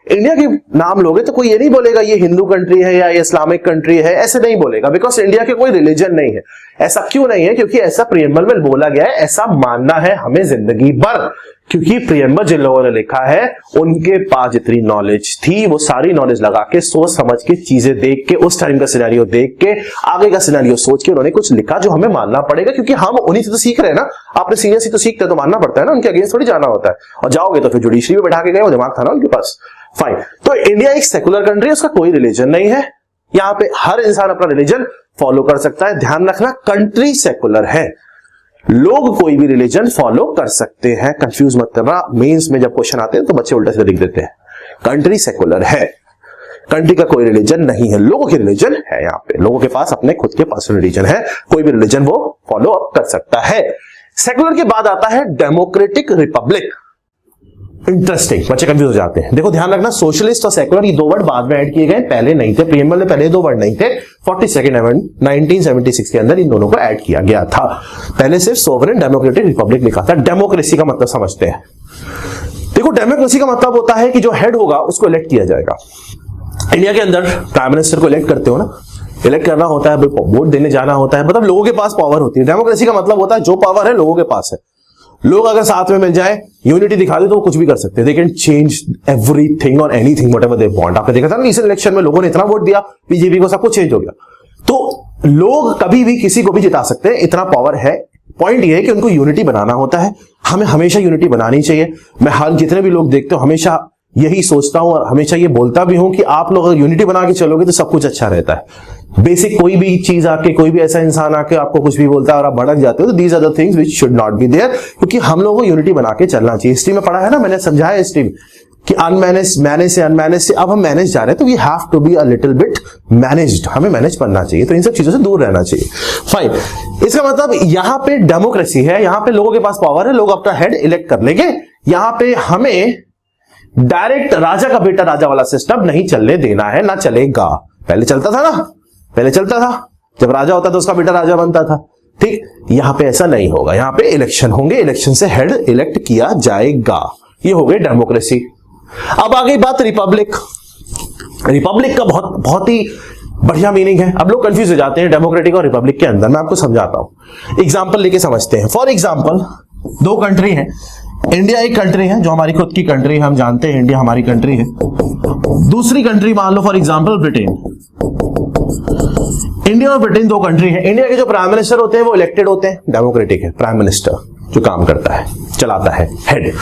इंडिया के नाम लोगे तो कोई ये नहीं बोलेगा ये हिंदू कंट्री है या ये इस्लामिक कंट्री है, ऐसे नहीं बोलेगा, बिकॉज इंडिया के कोई रिलीजन नहीं है। ऐसा क्यों नहीं है? क्योंकि ऐसा प्रियम्बल में बोला गया है, ऐसा मानना है हमें जिंदगी भर। क्योंकि प्रियम्बल जिन लोगों ने लिखा है उनके पास जितनी नॉलेज थी वो सारी नॉलेज लगा के, सोच समझ के, चीजें देख के, उस टाइम का सिनेरियो देख के, आगे का सिनेरियो सोच के उन्होंने कुछ लिखा जो हमें मानना पड़ेगा, क्योंकि हम उन्हीं से तो सीख रहे हैं ना। आपने सीनियर से तो सीखते तो मानना पड़ता है ना, उनके अगेंस्ट थोड़ी जाना होता है। और जाओगे तो फिर जुडिशरी में बैठा के गए, वो दिमाग था ना उनके पास। फाइन, तो इंडिया एक सेकुलर कंट्री है, उसका कोई रिलीजन नहीं है। यहां पे हर इंसान अपना रिलीजन फॉलो कर सकता है। ध्यान रखना, कंट्री सेकुलर है, लोग कोई भी रिलीजन फॉलो कर सकते हैं। कंफ्यूज मत करना, मेंस में जब क्वेश्चन आते हैं तो बच्चे उल्टा से लिख देते हैं। कंट्री सेकुलर है, कंट्री का कोई रिलीजन नहीं है, लोगों के रिलीजन है। यहाँ पे लोगों के पास अपने खुद के पर्सनल रिलीजन है, कोई भी रिलीजन वो फॉलो अप कर सकता है। सेकुलर के बाद आता है डेमोक्रेटिक रिपब्लिक। इंटरेस्टिंग, बच्चे कंफ्यूज हो जाते हैं। देखो ध्यान रखना, सोशलिस्ट और सेकुलर ये दो वर्ड बाद में ऐड किए गए, पहले नहीं थे। प्रियम्बल में पहले दो वर्ड नहीं थे, 42nd अमेंडमेंट 1976 के अंदर इन दोनों को ऐड किया गया था। पहले सिर्फ सोवरेन डेमोक्रेटिक रिपब्लिक लिखा था। डेमोक्रेसी का मतलब समझते हैं। देखो डेमोक्रेसी का मतलब होता है कि जो हेड होगा उसको इलेक्ट किया जाएगा। इंडिया के अंदर प्राइम मिनिस्टर को इलेक्ट करते हो ना, इलेक्ट करना होता है, वोट देने जाना होता है, मतलब लोगों के पास पावर होती है। डेमोक्रेसी का मतलब होता है जो पावर है लोगों के पास है, लोग अगर साथ में मिल जाए, यूनिटी दिखा दे तो वो कुछ भी कर सकते हैं। दे कैन चेंज एवरीथिंग और एनीथिंग व्हाटएवर दे वांट। आपने देखा था ना इस इलेक्शन में लोगों ने इतना वोट दिया बीजेपी को, सब कुछ चेंज हो गया। तो लोग कभी भी किसी को भी जिता सकते हैं, इतना पावर है। पॉइंट ये है कि उनको यूनिटी बनाना होता है, हमें हमेशा यूनिटी बनानी चाहिए। मैं हर जितने भी लोग देखते हो हमेशा यही सोचता हूं और हमेशा ये बोलता भी हूं कि आप लोग अगर यूनिटी बना के चलोगे तो सब कुछ अच्छा रहता है। बेसिक कोई भी चीज आके, कोई भी ऐसा इंसान आके आपको कुछ भी बोलता है और आप भड़क जाते हो, तो these are the things which should not be there, क्योंकि हम लोगों को यूनिटी बना के चलना चाहिए। हिस्ट्री में पढ़ा है ना, मैंने समझाया हिस्ट्री में कि अनमैनेज, मैनेज से अनमैनेज से अब हम मैनेज जा रहे हैं, तो we have to be a little bit managed, हमें मैनेज करना चाहिए, तो इन सब चीजों से दूर रहना चाहिए। फाइन, इसका मतलब यहां पे डेमोक्रेसी है, यहां पे लोगों के पास पावर है, लोग अपना हेड इलेक्ट कर लेंगे। यहां पे हमें डायरेक्ट राजा का बेटा राजा वाला सिस्टम नहीं चलने देना है, ना चलेगा। पहले चलता था ना, पहले चलता था, जब राजा होता था उसका बेटा राजा बनता था, ठीक। यहां पे ऐसा नहीं होगा, यहां पे इलेक्शन होंगे, इलेक्शन से हेड इलेक्ट किया जाएगा। ये हो गई डेमोक्रेसी। अब आ गई बात रिपब्लिक। रिपब्लिक का बहुत ही बढ़िया मीनिंग है। अब लोग कंफ्यूज हो जाते हैं डेमोक्रेटिक और रिपब्लिक के अंदर, मैं आपको समझाता हूं, एग्जाम्पल लेके समझते हैं। फॉर एग्जाम्पल, दो कंट्री है, इंडिया एक कंट्री है जो हमारी खुद की कंट्री है, हम जानते हैं इंडिया हमारी कंट्री है। दूसरी कंट्री मान लो फॉर एग्जांपल ब्रिटेन। इंडिया और ब्रिटेन दो कंट्री है। इंडिया के जो प्राइम मिनिस्टर होते हैं वो इलेक्टेड होते हैं, डेमोक्रेटिक है। प्राइम मिनिस्टर जो काम करता है, चलाता है, हेड।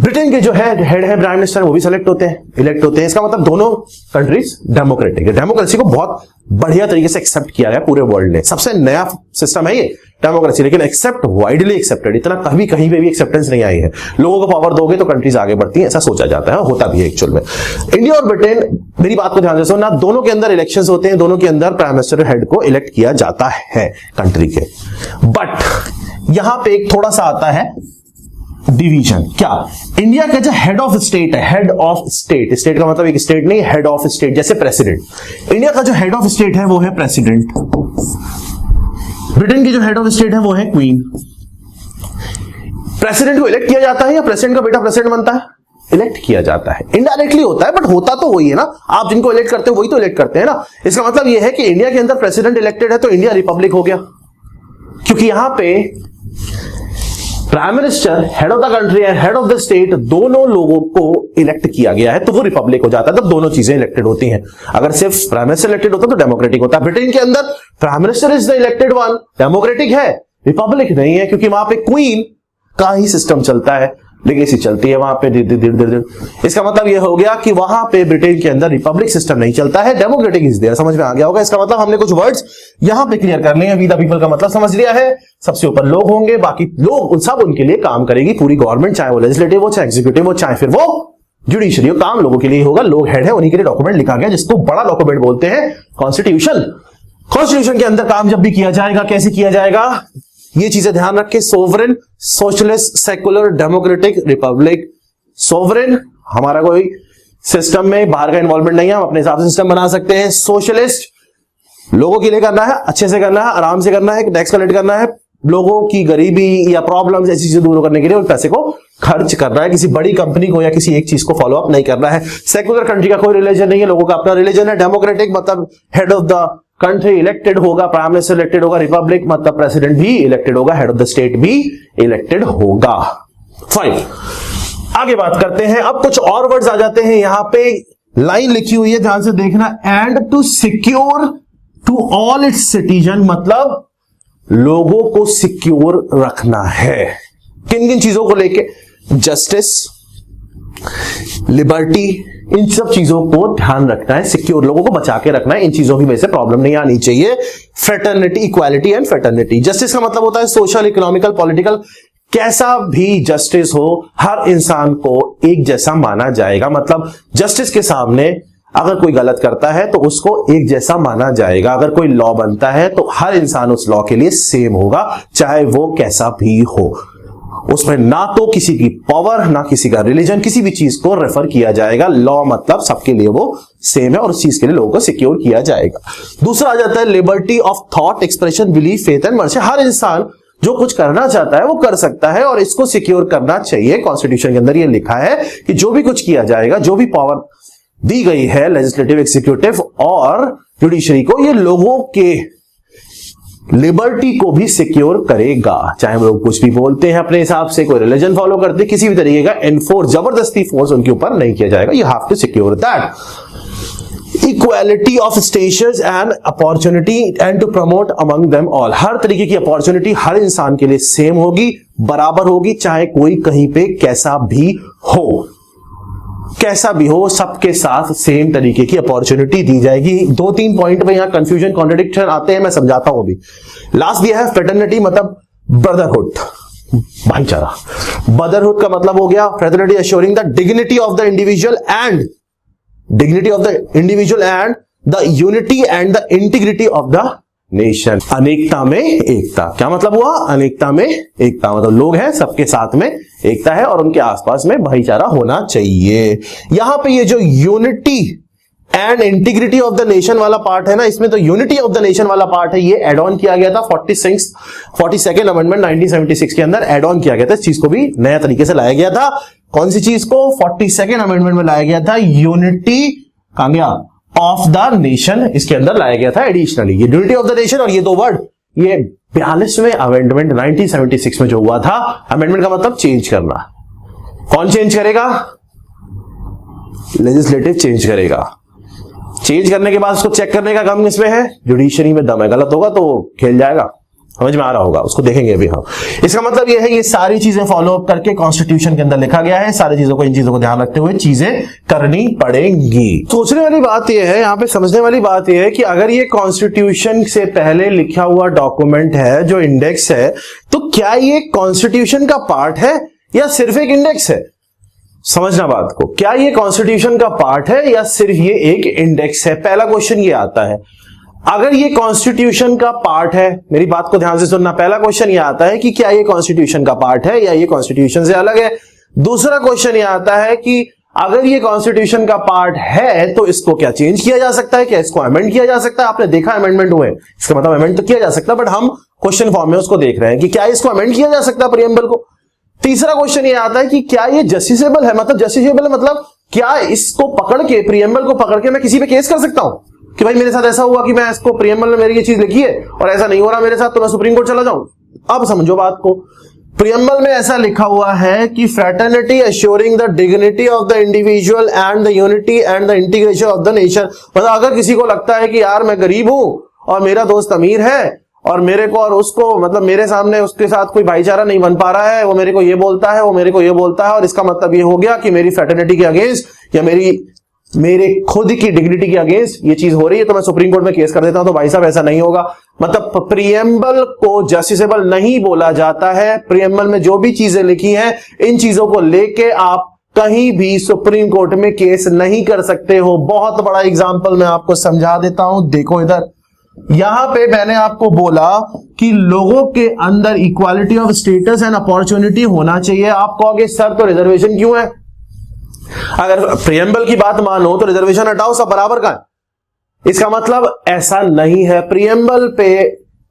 ब्रिटेन के जो हेड है प्राइम मिनिस्टर, वो भी सेलेक्ट होते हैं, इलेक्ट होते हैं। इसका मतलब दोनों कंट्रीज डेमोक्रेटिक है। डेमोक्रेसी को बहुत बढ़िया तरीके से एक्सेप्ट किया गया पूरे वर्ल्ड ने। सबसे नया सिस्टम है ये डेमोक्रेसी, लेकिन एक्सेप्ट वाइडली एक्सेप्टेड, इतना कभी कहीं पे भी एक्सेप्टेंस नहीं आई है। लोगों को पावर दोगे तो कंट्रीज आगे बढ़ती हैं, ऐसा सोचा जाता है, होता भी है एक्चुअल में। इंडिया और ब्रिटेन, मेरी बात को ध्यान से सुनना, दोनों के अंदर इलेक्शंस होते हैं, दोनों के अंदर प्राइम मिनिस्टर हेड को इलेक्ट किया जाता है कंट्री के। बट यहां पे एक थोड़ा सा आता है डिवीजन। क्या? इंडिया का जो हेड ऑफ स्टेट है, हेड ऑफ स्टेट, स्टेट का मतलब एक स्टेट नहीं, हेड ऑफ स्टेट, जैसे प्रेसिडेंट। इंडिया का जो हेड ऑफ स्टेट है वो है प्रेसिडेंट। ब्रिटेन की जो हेड ऑफ स्टेट है वो है क्वीन। प्रेसिडेंट को इलेक्ट किया जाता है या प्रेसिडेंट का बेटा प्रेसिडेंट बनता है? इलेक्ट किया जाता है। इनडायरेक्टली होता है, बट होता तो वही है ना। आप जिनको इलेक्ट करते हो वही तो इलेक्ट करते हैं ना। इसका मतलब यह है कि इंडिया के अंदर प्रेसिडेंट इलेक्टेड है तो इंडिया रिपब्लिक हो गया, क्योंकि यहां पे prime minister, head of the country and head of the state, दोनों लोगों को इलेक्ट किया गया है तो वो रिपब्लिक हो जाता है। तब दोनों चीजें इलेक्टेड होती हैं। अगर सिर्फ प्राइम मिनिस्टर इलेक्टेड होता तो डेमोक्रेटिक होता। ब्रिटेन के अंदर prime minister is the elected one, democratic है, रिपब्लिक नहीं है, क्योंकि वहां पे क्वीन का ही सिस्टम चलता है, लेगेसी चलती है वहां पे धीरे। इसका मतलब यह हो गया कि वहां पे ब्रिटेन के अंदर रिपब्लिक सिस्टम नहीं चलता है, डेमोक्रेटिक इज देयर। समझ में आ गया होगा। इसका मतलब हमने कुछ वर्ड्स यहां पे क्लियर कर लिए हैं। वी द पीपल का मतलब समझ लिया है। सबसे ऊपर लोग होंगे, बाकी लोग सब उनके लिए काम करेगी पूरी गवर्नमेंट, चाहे वो लेजिस्लेटिव हो, चाहे एग्जीक्यूटिव हो, चाहे फिर वो जुडिशरी हो। काम लोगों के लिए होगा, लोग हेड है, उन्हीं के लिए डॉक्यूमेंट लिखा गया, जिसको बड़ा डॉक्यूमेंट बोलते हैं कॉन्स्टिट्यूशन। कॉन्स्टिट्यूशन के अंदर काम जब भी किया जाएगा, कैसे किया जाएगा, ये चीजें ध्यान रख के, sovereign, socialist, secular, democratic, Republic. Sovereign, हमारा कोई सिस्टम में बाहर का इन्वॉल्वमेंट नहीं है, हम अपने हिसाब से सिस्टम बना सकते हैं। सोशलिस्ट, लोगों के लिए करना है, अच्छे से करना है, आराम से करना है, टैक्स कलेक्ट करना है, लोगों की गरीबी या प्रॉब्लम्स ऐसी चीजें दूर करने के लिए उन पैसे को खर्च करना है, किसी बड़ी कंपनी को या किसी एक चीज को फॉलो अप नहीं करना है। सेकुलर कंट्री का कोई रिलीजन नहीं है, लोगों का अपना रिलीजन है। डेमोक्रेटिक मतलब head of the country elected होगा, प्राइम मिनिस्टर इलेक्टेड होगा। रिपब्लिक मतलब प्रेसिडेंट भी इलेक्टेड होगा, हेड ऑफ द स्टेट भी इलेक्टेड होगा। फाइन, आगे बात करते हैं। अब कुछ और वर्ड्स आ जाते हैं। यहां पे लाइन लिखी हुई है, ध्यान से देखना। And to secure to all its citizen, मतलब लोगों को सिक्योर रखना है। किन किन चीजों को लेके? जस्टिस, लिबर्टी, इन सब चीजों को ध्यान रखना है, सिक्योर, लोगों को बचा के रखना है। इन चीजों की वजह से प्रॉब्लम नहीं आनी चाहिए। Fraternity, equality and fraternity. Justice का मतलब होता है सोशल, इकोनॉमिकल, पॉलिटिकल, कैसा भी जस्टिस हो, हर इंसान को एक जैसा माना जाएगा। मतलब जस्टिस के सामने अगर कोई गलत करता है तो उसको एक जैसा माना जाएगा। अगर कोई लॉ बनता है तो हर इंसान उस लॉ के लिए सेम होगा, चाहे वो कैसा भी हो। उसमें ना तो किसी की पावर, ना किसी का रिलीजन, किसी भी चीज को रेफर किया जाएगा। लॉ मतलब सबके लिए वो सेम है और उस चीज के लिए लोगों को सिक्योर किया जाएगा। दूसरा आ जाता है liberty of thought, expression, belief, faith and mercy. हर इंसान जो कुछ करना चाहता है वो कर सकता है और इसको सिक्योर करना चाहिए। कॉन्स्टिट्यूशन के अंदर ये लिखा है कि जो भी कुछ किया जाएगा, जो भी पावर दी गई है लेजिस्लेटिव, एक्जीक्यूटिव और जुडिशरी को, ये लोगों के लिबर्टी को भी सिक्योर करेगा। चाहे वो लोग कुछ भी बोलते हैं अपने हिसाब से, कोई रिलीजन फॉलो करते हैं, किसी भी तरीके का एनफोर्स, जबरदस्ती फोर्स उनके ऊपर नहीं किया जाएगा। You have to secure that. Equality of status and opportunity and to promote among them all. हर तरीके की अपॉर्चुनिटी हर इंसान के लिए सेम होगी, बराबर होगी, चाहे कोई कहीं पे कैसा भी हो, कैसा भी हो, सबके साथ सेम तरीके की अपॉर्चुनिटी दी जाएगी। 2-3 पॉइंट में यहां कंफ्यूजन, कॉन्ट्रडिक्शन आते हैं, मैं समझाता हूं अभी। लास्ट दिया है फ्रेटर्निटी, मतलब ब्रदरहुड, भाईचारा। ब्रदरहुड का मतलब हो गया fraternity assuring the dignity of the individual and the unity and the integrity of the nation. अनेकता में एकता, क्या मतलब हुआ? अनेकता में एकता मतलब लोग हैं, सबके साथ में एकता है और उनके आसपास में भाईचारा होना चाहिए। यहां पे ये जो unity and integrity of the nation वाला पार्ट है ना, इसमें तो यूनिटी ऑफ द नेशन वाला पार्ट है, ये एड ऑन किया गया था 42nd अमेंडमेंट 1976 के अंदर एड ऑन किया गया था। इस चीज को भी नया तरीके से लाया गया था। कौन सी चीज को? 42nd अमेंडमेंट में लाया गया था यूनिटी, कहां गया? ऑफ द नेशन, इसके अंदर लाया गया था एडिशनली ये यूनिटी ऑफ द नेशन। और ये दो वर्ड, ये 42वें अमेंडमेंट 1976 में जो हुआ था, अमेंडमेंट का मतलब चेंज करना। कौन चेंज करेगा? लेजिस्लेटिव चेंज करेगा। चेंज करने के बाद उसको चेक करने का काम इसमें है, जुडिशरी में दम है, गलत होगा तो खेल जाएगा, समझ में आ रहा होगा, उसको देखेंगे अभी हम। इसका मतलब ये है ये सारी चीजें फॉलो अप करके कॉन्स्टिट्यूशन के अंदर लिखा गया है, सारी चीजों को, इन चीजों को ध्यान रखते हुए चीजें करनी पड़ेंगी। सोचने वाली बात ये है, यहां पे समझने वाली बात ये है कि अगर ये कॉन्स्टिट्यूशन से पहले लिखा हुआ डॉक्यूमेंट है जो इंडेक्स है, तो क्या ये कॉन्स्टिट्यूशन का पार्ट है या सिर्फ एक इंडेक्स है? समझना बात को, क्या ये कॉन्स्टिट्यूशन का पार्ट है या सिर्फ ये एक इंडेक्स है? पहला क्वेश्चन ये आता है। अगर ये कॉन्स्टिट्यूशन का पार्ट है, मेरी बात को ध्यान से सुनना, पहला क्वेश्चन ये आता है कि क्या ये कॉन्स्टिट्यूशन का पार्ट है या ये कॉन्स्टिट्यूशन से अलग है। दूसरा क्वेश्चन ये आता है कि अगर ये कॉन्स्टिट्यूशन का पार्ट है तो इसको क्या चेंज किया जा सकता है, क्या इसको अमेंड किया जा सकता है? आपने देखा अमेंडमेंट हुए, इसका मतलब अमेंड तो किया जा सकता है, बट हम क्वेश्चन फॉर्म में उसको देख रहे हैं कि क्या इसको अमेंड किया जा सकता है प्रीएम्बल को। तीसरा क्वेश्चन ये आता है कि क्या ये जस्टिसेबल है, मतलब जस्टिसेबल है मतलब क्या इसको पकड़ के, प्रीएम्बल को पकड़ के मैं किसी पे केस कर सकता हूं कि भाई मेरे साथ ऐसा हुआ कि मैं इसको, प्रीएम्बल में मेरी ये चीज लिखी है और ऐसा नहीं हो रहा मेरे साथ, तो मैं सुप्रीम कोर्ट चला जाऊं। अब समझो बात को, प्रीएम्बल में ऐसा लिखा हुआ है कि fraternity assuring the dignity of the individual and the unity and the integration of the nation. मतलब अगर किसी को लगता है कि यार मैं गरीब हूं और मेरा दोस्त अमीर है और मेरे को और उसको, मतलब मेरे सामने उसके साथ कोई भाईचारा नहीं बन पा रहा है, वो मेरे को ये बोलता है, वो मेरे को ये बोलता है, और इसका मतलब ये हो गया कि मेरी फ्रेटर्निटी के अगेंस्ट या मेरे खुद की डिग्निटी के अगेंस्ट ये चीज हो रही है, तो मैं सुप्रीम कोर्ट में केस कर देता हूं। तो भाई साहब ऐसा नहीं होगा। मतलब प्रीएम्बल को जस्टिसेबल नहीं बोला जाता है। प्रीएम्बल में जो भी चीजें लिखी हैं, इन चीजों को लेके आप कहीं भी सुप्रीम कोर्ट में केस नहीं कर सकते हो। बहुत बड़ा एग्जांपल मैं आपको समझा देता हूं, देखो इधर, यहां पे मैंने आपको बोला कि लोगों के अंदर equality of status and opportunity होना चाहिए। आप कहोगे सर तो रिजर्वेशन क्यों है? अगर प्रीएम्बल की बात मानो तो रिजर्वेशन हटाओ, सब बराबर का है। इसका मतलब ऐसा नहीं है। प्रीएम्बल पे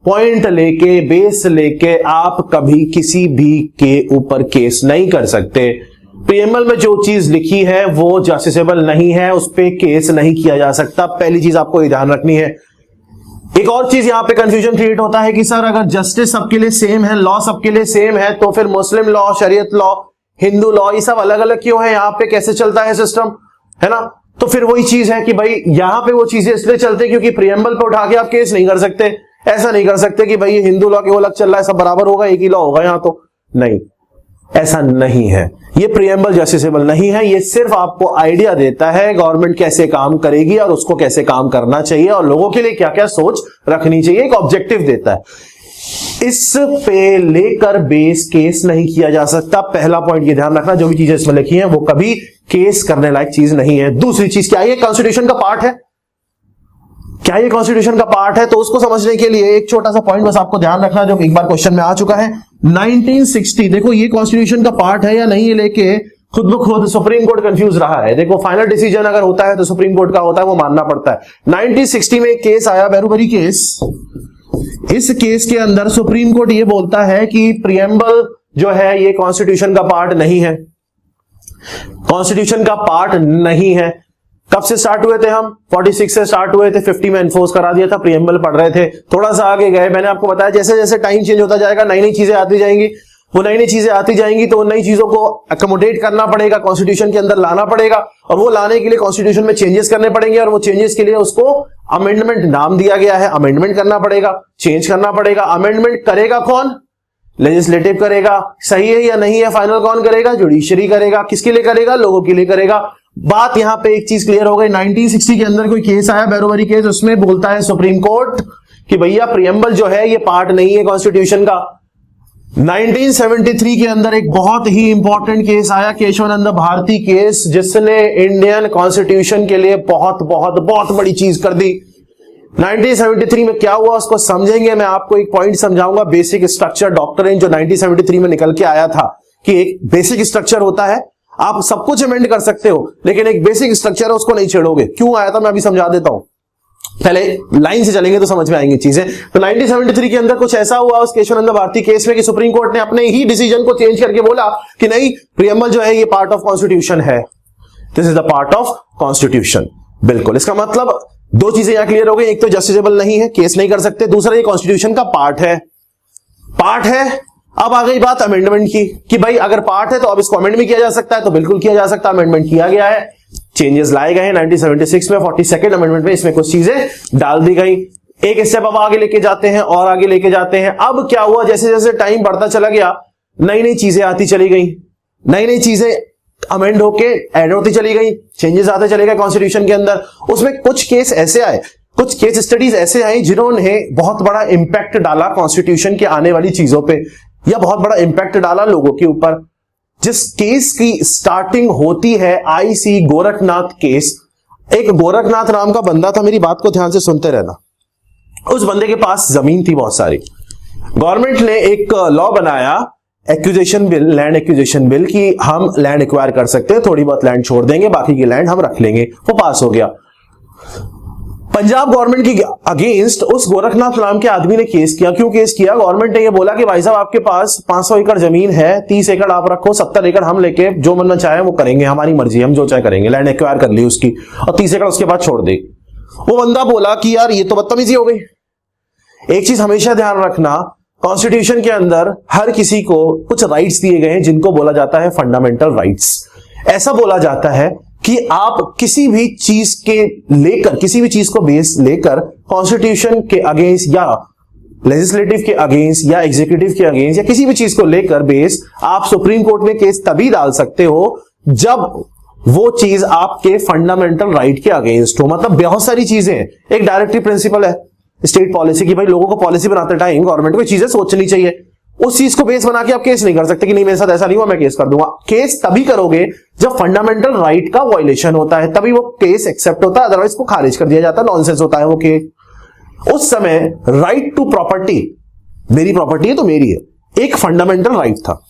पॉइंट लेके, बेस लेके आप कभी किसी भी के ऊपर केस नहीं कर सकते। प्रीएम्बल में जो चीज लिखी है वो जस्टिसेबल नहीं है, उस पर केस नहीं किया जा सकता। पहली चीज आपको ये ध्यान रखनी है। एक और चीज यहां पे कंफ्यूजन क्रिएट होता है कि सर अगर जस्टिस सबके लिए सेम है, लॉ सबके लिए सेम है, तो फिर मुस्लिम लॉ, शरीयत लॉ, हिंदू लॉ, ये सब अलग अलग क्यों है? यहां पे कैसे चलता है सिस्टम, है ना? तो फिर वही चीज है कि भाई यहां पे वो चीजें इसलिए चलते हैं क्योंकि प्रीएम्बल पे उठा के आप केस नहीं कर सकते। ऐसा नहीं कर सकते कि भाई हिंदू लॉ के वो अलग चल रहा है, सब बराबर होगा, एक ही लॉ होगा यहां, तो नहीं, ऐसा नहीं है। ये प्रीएम्बल जस्टिसेबल नहीं है। ये सिर्फ आपको आइडिया देता है गवर्नमेंट कैसे काम करेगी और उसको कैसे काम करना चाहिए और लोगों के लिए क्या क्या सोच रखनी चाहिए, एक ऑब्जेक्टिव देता है। इस पे लेकर बेस केस नहीं किया जा सकता। पहला पॉइंट ये ध्यान रखना, जो भी चीजें इसमें लिखी हैं वो कभी केस करने लायक चीज नहीं है। दूसरी चीज, क्या ये कॉन्स्टिट्यूशन का पार्ट है? क्या ये कॉन्स्टिट्यूशन का पार्ट है? तो उसको समझने के लिए एक छोटा सा पॉइंट बस आपको ध्यान रखना, जो एक बार क्वेश्चन में आ चुका है। 1960, देखो ये कॉन्स्टिट्यूशन का पार्ट है या नहीं, ये लेके खुद ब खुद सुप्रीम कोर्ट कंफ्यूज रहा है। देखो फाइनल डिसीजन अगर होता है तो सुप्रीम कोर्ट का होता है, वो मानना पड़ता है। 1960 में एक केस आया, बैरूबरी केस। इस केस के अंदर सुप्रीम कोर्ट ये बोलता है कि प्रीएम्बल जो है ये कॉन्स्टिट्यूशन का पार्ट नहीं है, कॉन्स्टिट्यूशन का पार्ट नहीं है। कब से स्टार्ट हुए थे हम? 46 से स्टार्ट हुए थे, 50 में एनफोर्स करा दिया था, प्रीएम्बल पढ़ रहे थे, थोड़ा सा आगे गए। मैंने आपको बताया जैसे जैसे टाइम चेंज होता जाएगा नई नई चीजें आती जाएंगी, वो नई नई चीजें आती जाएंगी, तो उन नई चीजों को अकोमोडेट करना पड़ेगा, कॉन्स्टिट्यूशन के अंदर लाना पड़ेगा, और वो लाने के लिए कॉन्स्टिट्यूशन में चेंजेस करने पड़ेंगे, और वो चेंजेस के लिए उसको अमेंडमेंट नाम दिया गया है। अमेंडमेंट करना पड़ेगा, चेंज करना पड़ेगा। अमेंडमेंट करेगा कौन? लेजिस्लेटिव करेगा। सही है या नहीं है फाइनल कौन करेगा? जुडिशरी करेगा। किसके लिए करेगा? लोगों के लिए करेगा। बात यहां पे एक चीज क्लियर हो गई। 1960 के अंदर कोई केस आया, बैरोबरी केस, उसमें बोलता है सुप्रीम कोर्ट कि भैया प्रीएम्बल जो है ये पार्ट नहीं है कॉन्स्टिट्यूशन का। 1973 के अंदर एक बहुत ही इंपॉर्टेंट केस आया, केशवानंद भारती केस, जिसने इंडियन कॉन्स्टिट्यूशन के लिए बहुत बहुत बहुत बड़ी चीज कर दी। 1973 में क्या हुआ उसको समझेंगे। मैं आपको एक पॉइंट समझाऊंगा, बेसिक स्ट्रक्चर डॉक्ट्रिन, जो 1973 में निकल के आया था कि एक बेसिक स्ट्रक्चर होता है, आप सब कुछ अमेंड कर सकते हो लेकिन एक बेसिक स्ट्रक्चर है उसको नहीं छेड़ोगे। क्यों आया था मैं अभी समझा देता हूं, पहले लाइन से चलेंगे तो समझ में आएंगी चीजें। तो 1973 के अंदर कुछ ऐसा हुआ उस केशवानंद भारती केस में कि सुप्रीम कोर्ट ने अपने ही डिसीजन को चेंज करके बोला कि नहीं, प्रीएम्बल जो है ये पार्ट ऑफ कॉन्स्टिट्यूशन है, this is the part of constitution. बिल्कुल, इसका मतलब दो चीजें यहां क्लियर हो गई, एक तो जस्टिसेबल नहीं है, केस नहीं कर सकते, दूसरा ये कॉन्स्टिट्यूशन का पार्ट है। अब आ गई बात अमेंडमेंट की कि भाई अगर पार्ट है तो अब इसको अमेंड भी किया जा सकता है, तो बिल्कुल किया जा सकता है। अमेंडमेंट किया गया है, चेंजेस लाए गए हैं 1976 में, 42nd अमेंडमेंट में इसमें कुछ चीजें डाल दी गई। एक स्टेप अब आगे लेके जाते हैं और आगे लेके जाते हैं। अब क्या हुआ, जैसे जैसे टाइम बढ़ता चला गया, नई नई चीजें आती चली गई, नई नई चीजें अमेंड होके ऐड होती चली गई, चेंजेस आते चले गए कॉन्स्टिट्यूशन के अंदर। उसमें कुछ केस ऐसे आए, कुछ केस स्टडीज ऐसे आई जिन्होंने बहुत बड़ा इंपैक्ट डाला कॉन्स्टिट्यूशन के आने वाली चीजों पे, या बहुत बड़ा इंपैक्ट डाला लोगों के ऊपर। जिस केस की स्टार्टिंग होती है आईसी गोरखनाथ केस। एक गोरखनाथ नाम का बंदा था, मेरी बात को ध्यान से सुनते रहना। उस बंदे के पास जमीन थी बहुत सारी। गवर्नमेंट ने एक लॉ बनाया, acquisition bill, land acquisition bill, कि हम लैंड एक्वायर कर सकते हैं, थोड़ी बहुत लैंड छोड़ देंगे, बाकी की लैंड हम रख लेंगे। वो पास हो गया। पंजाब गवर्नमेंट की अगेंस्ट उस गोरखनाथ नाम के आदमी ने केस किया। क्यों केस किया? गवर्नमेंट ने ये बोला कि भाई साहब आपके पास 500 एकड़ जमीन है, 30 एकड़ आप रखो, 70 एकड़ हम लेके जो मनना चाहे वो करेंगे, हमारी मर्जी, हम जो चाहे करेंगे। लैंड एक्वायर कर ली उसकी और 30 एकड़ उसके बाद छोड़ दी। वो बंदा बोला कि यार ये तो बदतमीजी हो गई। एक चीज हमेशा ध्यान रखना, कॉन्स्टिट्यूशन के अंदर हर किसी को कुछ राइट्स दिए गए हैं जिनको बोला जाता है फंडामेंटल राइट्स। ऐसा बोला जाता है कि आप किसी भी चीज के लेकर, किसी भी चीज को बेस लेकर कॉन्स्टिट्यूशन के अगेंस्ट या लेजिस्लेटिव के अगेंस्ट या एग्जीक्यूटिव के अगेंस्ट या किसी भी चीज को लेकर बेस आप सुप्रीम कोर्ट में केस तभी डाल सकते हो जब वो चीज आपके फंडामेंटल राइट के अगेंस्ट हो। मतलब बहुत सारी चीजें हैं। एक डायरेक्टिव प्रिंसिपल है स्टेट पॉलिसी की, भाई लोगों को पॉलिसी बनाते टाइम गवर्नमेंट को चीजें सोचनी चाहिए। उस चीज को बेस बना के आप केस नहीं कर सकते कि नहीं मेरे साथ ऐसा नहीं हुआ मैं केस कर दूंगा। केस तभी करोगे जब फंडामेंटल राइट का वायलेशन होता है, तभी वो केस एक्सेप्ट होता है, अदरवाइज को खारिज कर दिया जाता है, नॉनसेंस होता है वो केस। उस समय राइट टू प्रॉपर्टी, मेरी प्रॉपर्टी है तो मेरी है, एक फंडामेंटल राइट था।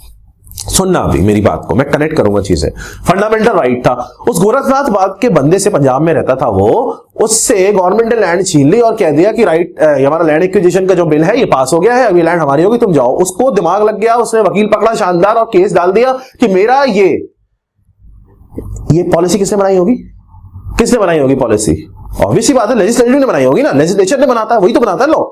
सुनना अभी मेरी बात को, मैं कनेक्ट करूंगा चीजें। फंडामेंटल राइट था। उस गोरखनाथ बाग के बंदे से, पंजाब में रहता था वो, उससे गवर्नमेंट ने लैंड छीन ली और कह दिया कि राइट हमारा लैंड एक्विजिशन का जो बिल है ये पास हो गया है, अभी लैंड हमारी होगी, तुम जाओ। उसको दिमाग लग गया, उसने वकील पकड़ा शानदार और केस डाल दिया कि मेरा ये पॉलिसी किसने बनाई होगी? किसने बनाई होगी पॉलिसी? ऑब्वियसली बात है लेजिस्लेटिव ने बनाई होगी ना, लेजिस्लेचर ने बनाता है, वही तो बनाता है लॉ।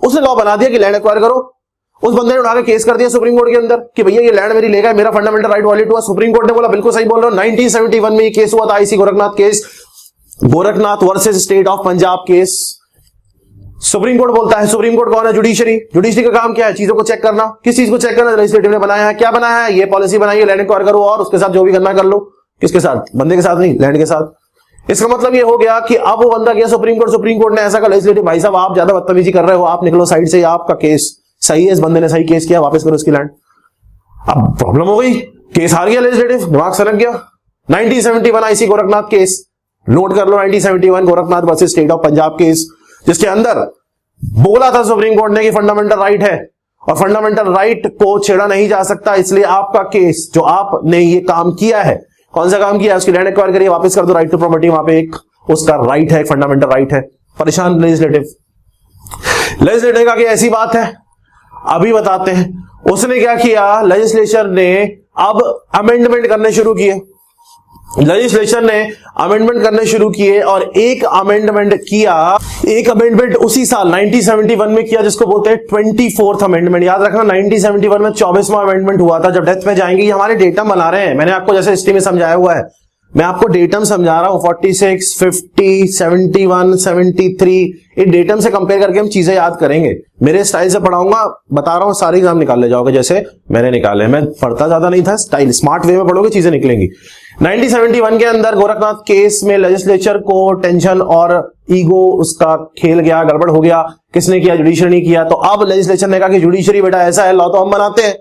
उसने लॉ बना दिया कि लैंड एक्वायर करो। उस बंदे ने उठा के केस कर दिया सुप्रीम कोर्ट के अंदर कि भैया ये लैंड मेरी लेगा, मेरा फंडामेंटल राइट वायलेट हुआ। सुप्रीम कोर्ट ने बोला बिल्कुल सही बोल रहे हो। 1971 में ये केस हुआ था, IC Gorakhnath case, Gorakhnath versus state of Punjab case. Supreme court बोलता है, सुप्रीम कोर्ट कौन है? जुडिशरी। जुडिशरी का काम क्या है? चीजों को चेक करना। किस चीज को चेक करना? लेजिस्लेटिव ने बनाया है। क्या बनाया है? ये पॉलिसी बनाई है, लैंड एक्वायर करो और उसके साथ जो भी करना कर लो। किसके साथ? बंदे के साथ नहीं, लैंड के साथ। इसका मतलब ये हो गया कि अब वो बंदा गया सुप्रीम कोर्ट, सुप्रीम कोर्ट ने ऐसा कहा लेजिस्लेटिव भाई साहब आप ज्यादा बदतमीजी कर रहे हो, आप निकलो साइड से, आपका केस सही है, इस बंदे ने सही केस किया, वापस करो इसकी लैंड। अब प्रॉब्लम हो गई, केस हार गया लेजिस्लेटिव, दिमाग सनक गया। 1971 आईसी गोरखनाथ केस, नोट कर लो 1971 Gorakhnath versus state of Punjab case, जिसके अंदर बोला था सुप्रीम कोर्ट ने कि फंडामेंटल राइट है और फंडामेंटल राइट को छेड़ा नहीं जा सकता, इसलिए आपका केस जो आपने ये काम किया है, कौन सा काम किया है? उसकी लैंड एक्वायर करिए, वापस कर दो, राइट टू प्रॉपर्टी वहां पे एक उसका राइट है, फंडामेंटल राइट है। परेशान लेजिस्लेटिव का कि ऐसी बात है, अभी बताते हैं। उसने क्या किया? लेजिस्लेचर ने अब अमेंडमेंट करने शुरू किए। लेजिस्लेचर ने अमेंडमेंट करने शुरू किए और एक अमेंडमेंट उसी साल 1971 में किया, जिसको बोलते हैं 24th अमेंडमेंट। याद रखना 1971 में 24वां अमेंडमेंट हुआ था। जब डेथ में जाएंगे, ये हमारे डेटम बना रहे हैं, मैंने आपको जैसे हिस्ट्री में समझाया हुआ है, मैं आपको डेटम समझा रहा हूं। 46, 50, 71, 73, ये डेटम से कंपेयर करके हम चीजें याद करेंगे। मेरे स्टाइल से पढ़ाऊंगा, बता रहा हूं, सारे एग्जाम निकाल ले जाओगे जैसे मैंने निकाले। मैं पढ़ता ज्यादा नहीं था, स्टाइल स्मार्ट वे में पढ़ोगे, चीजें निकलेंगी। 1971 के अंदर गोरखनाथ केस में लेजिस्लेचर को टेंशन और ईगो उसका खेल गया, गड़बड़ हो गया। किसने किया? जुडिशरी ने किया। तो अब लेजिस्लेचर ने कहा कि जुडिशरी बेटा ऐसा है, लॉ तो हम बनाते हैं।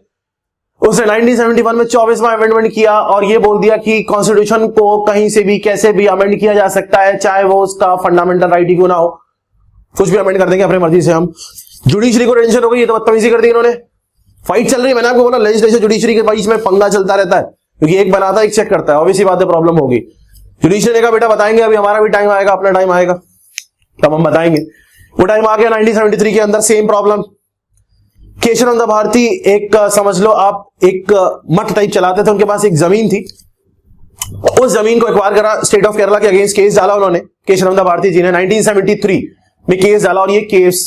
उसने 1971 में 24वां अमेंडमेंट किया और ये बोल दिया कि कॉन्स्टिट्यूशन को कहीं से भी कैसे भी अमेंड किया जा सकता है, चाहे वो उसका फंडामेंटल राइट ही क्यों ना हो, कुछ भी अमेंड कर देंगे अपनी मर्जी से हम। जुडिशरी को टेंशन हो गई, ये तो बदतमीजी कर दी इन्होंने, फाइट चल रही है। मैंने आपको बोला लेजिस्लेचर जुडिशरी के बीच में पंगा चलता रहता है, क्योंकि एक बनाता है एक चेक करता है, ऑब्वियसली बात है प्रॉब्लम होगी। जुडिशरी ने कहा बेटा बताएंगे, अभी हमारा भी टाइम आएगा, अपना टाइम आएगा तब हम बताएंगे। वो टाइम आ गया 1973 के अंदर, सेम प्रॉब्लम। केशवनंद भारती एक समझ लो आप एक मठ टाइप चलाते थे, उनके पास एक जमीन थी, उस जमीन को एक्वायर करा, स्टेट ऑफ केरला के अगेंस्ट केस डाला उन्होंने, केशवनंद भारती जी ने 1973 में केस डाला। और ये केस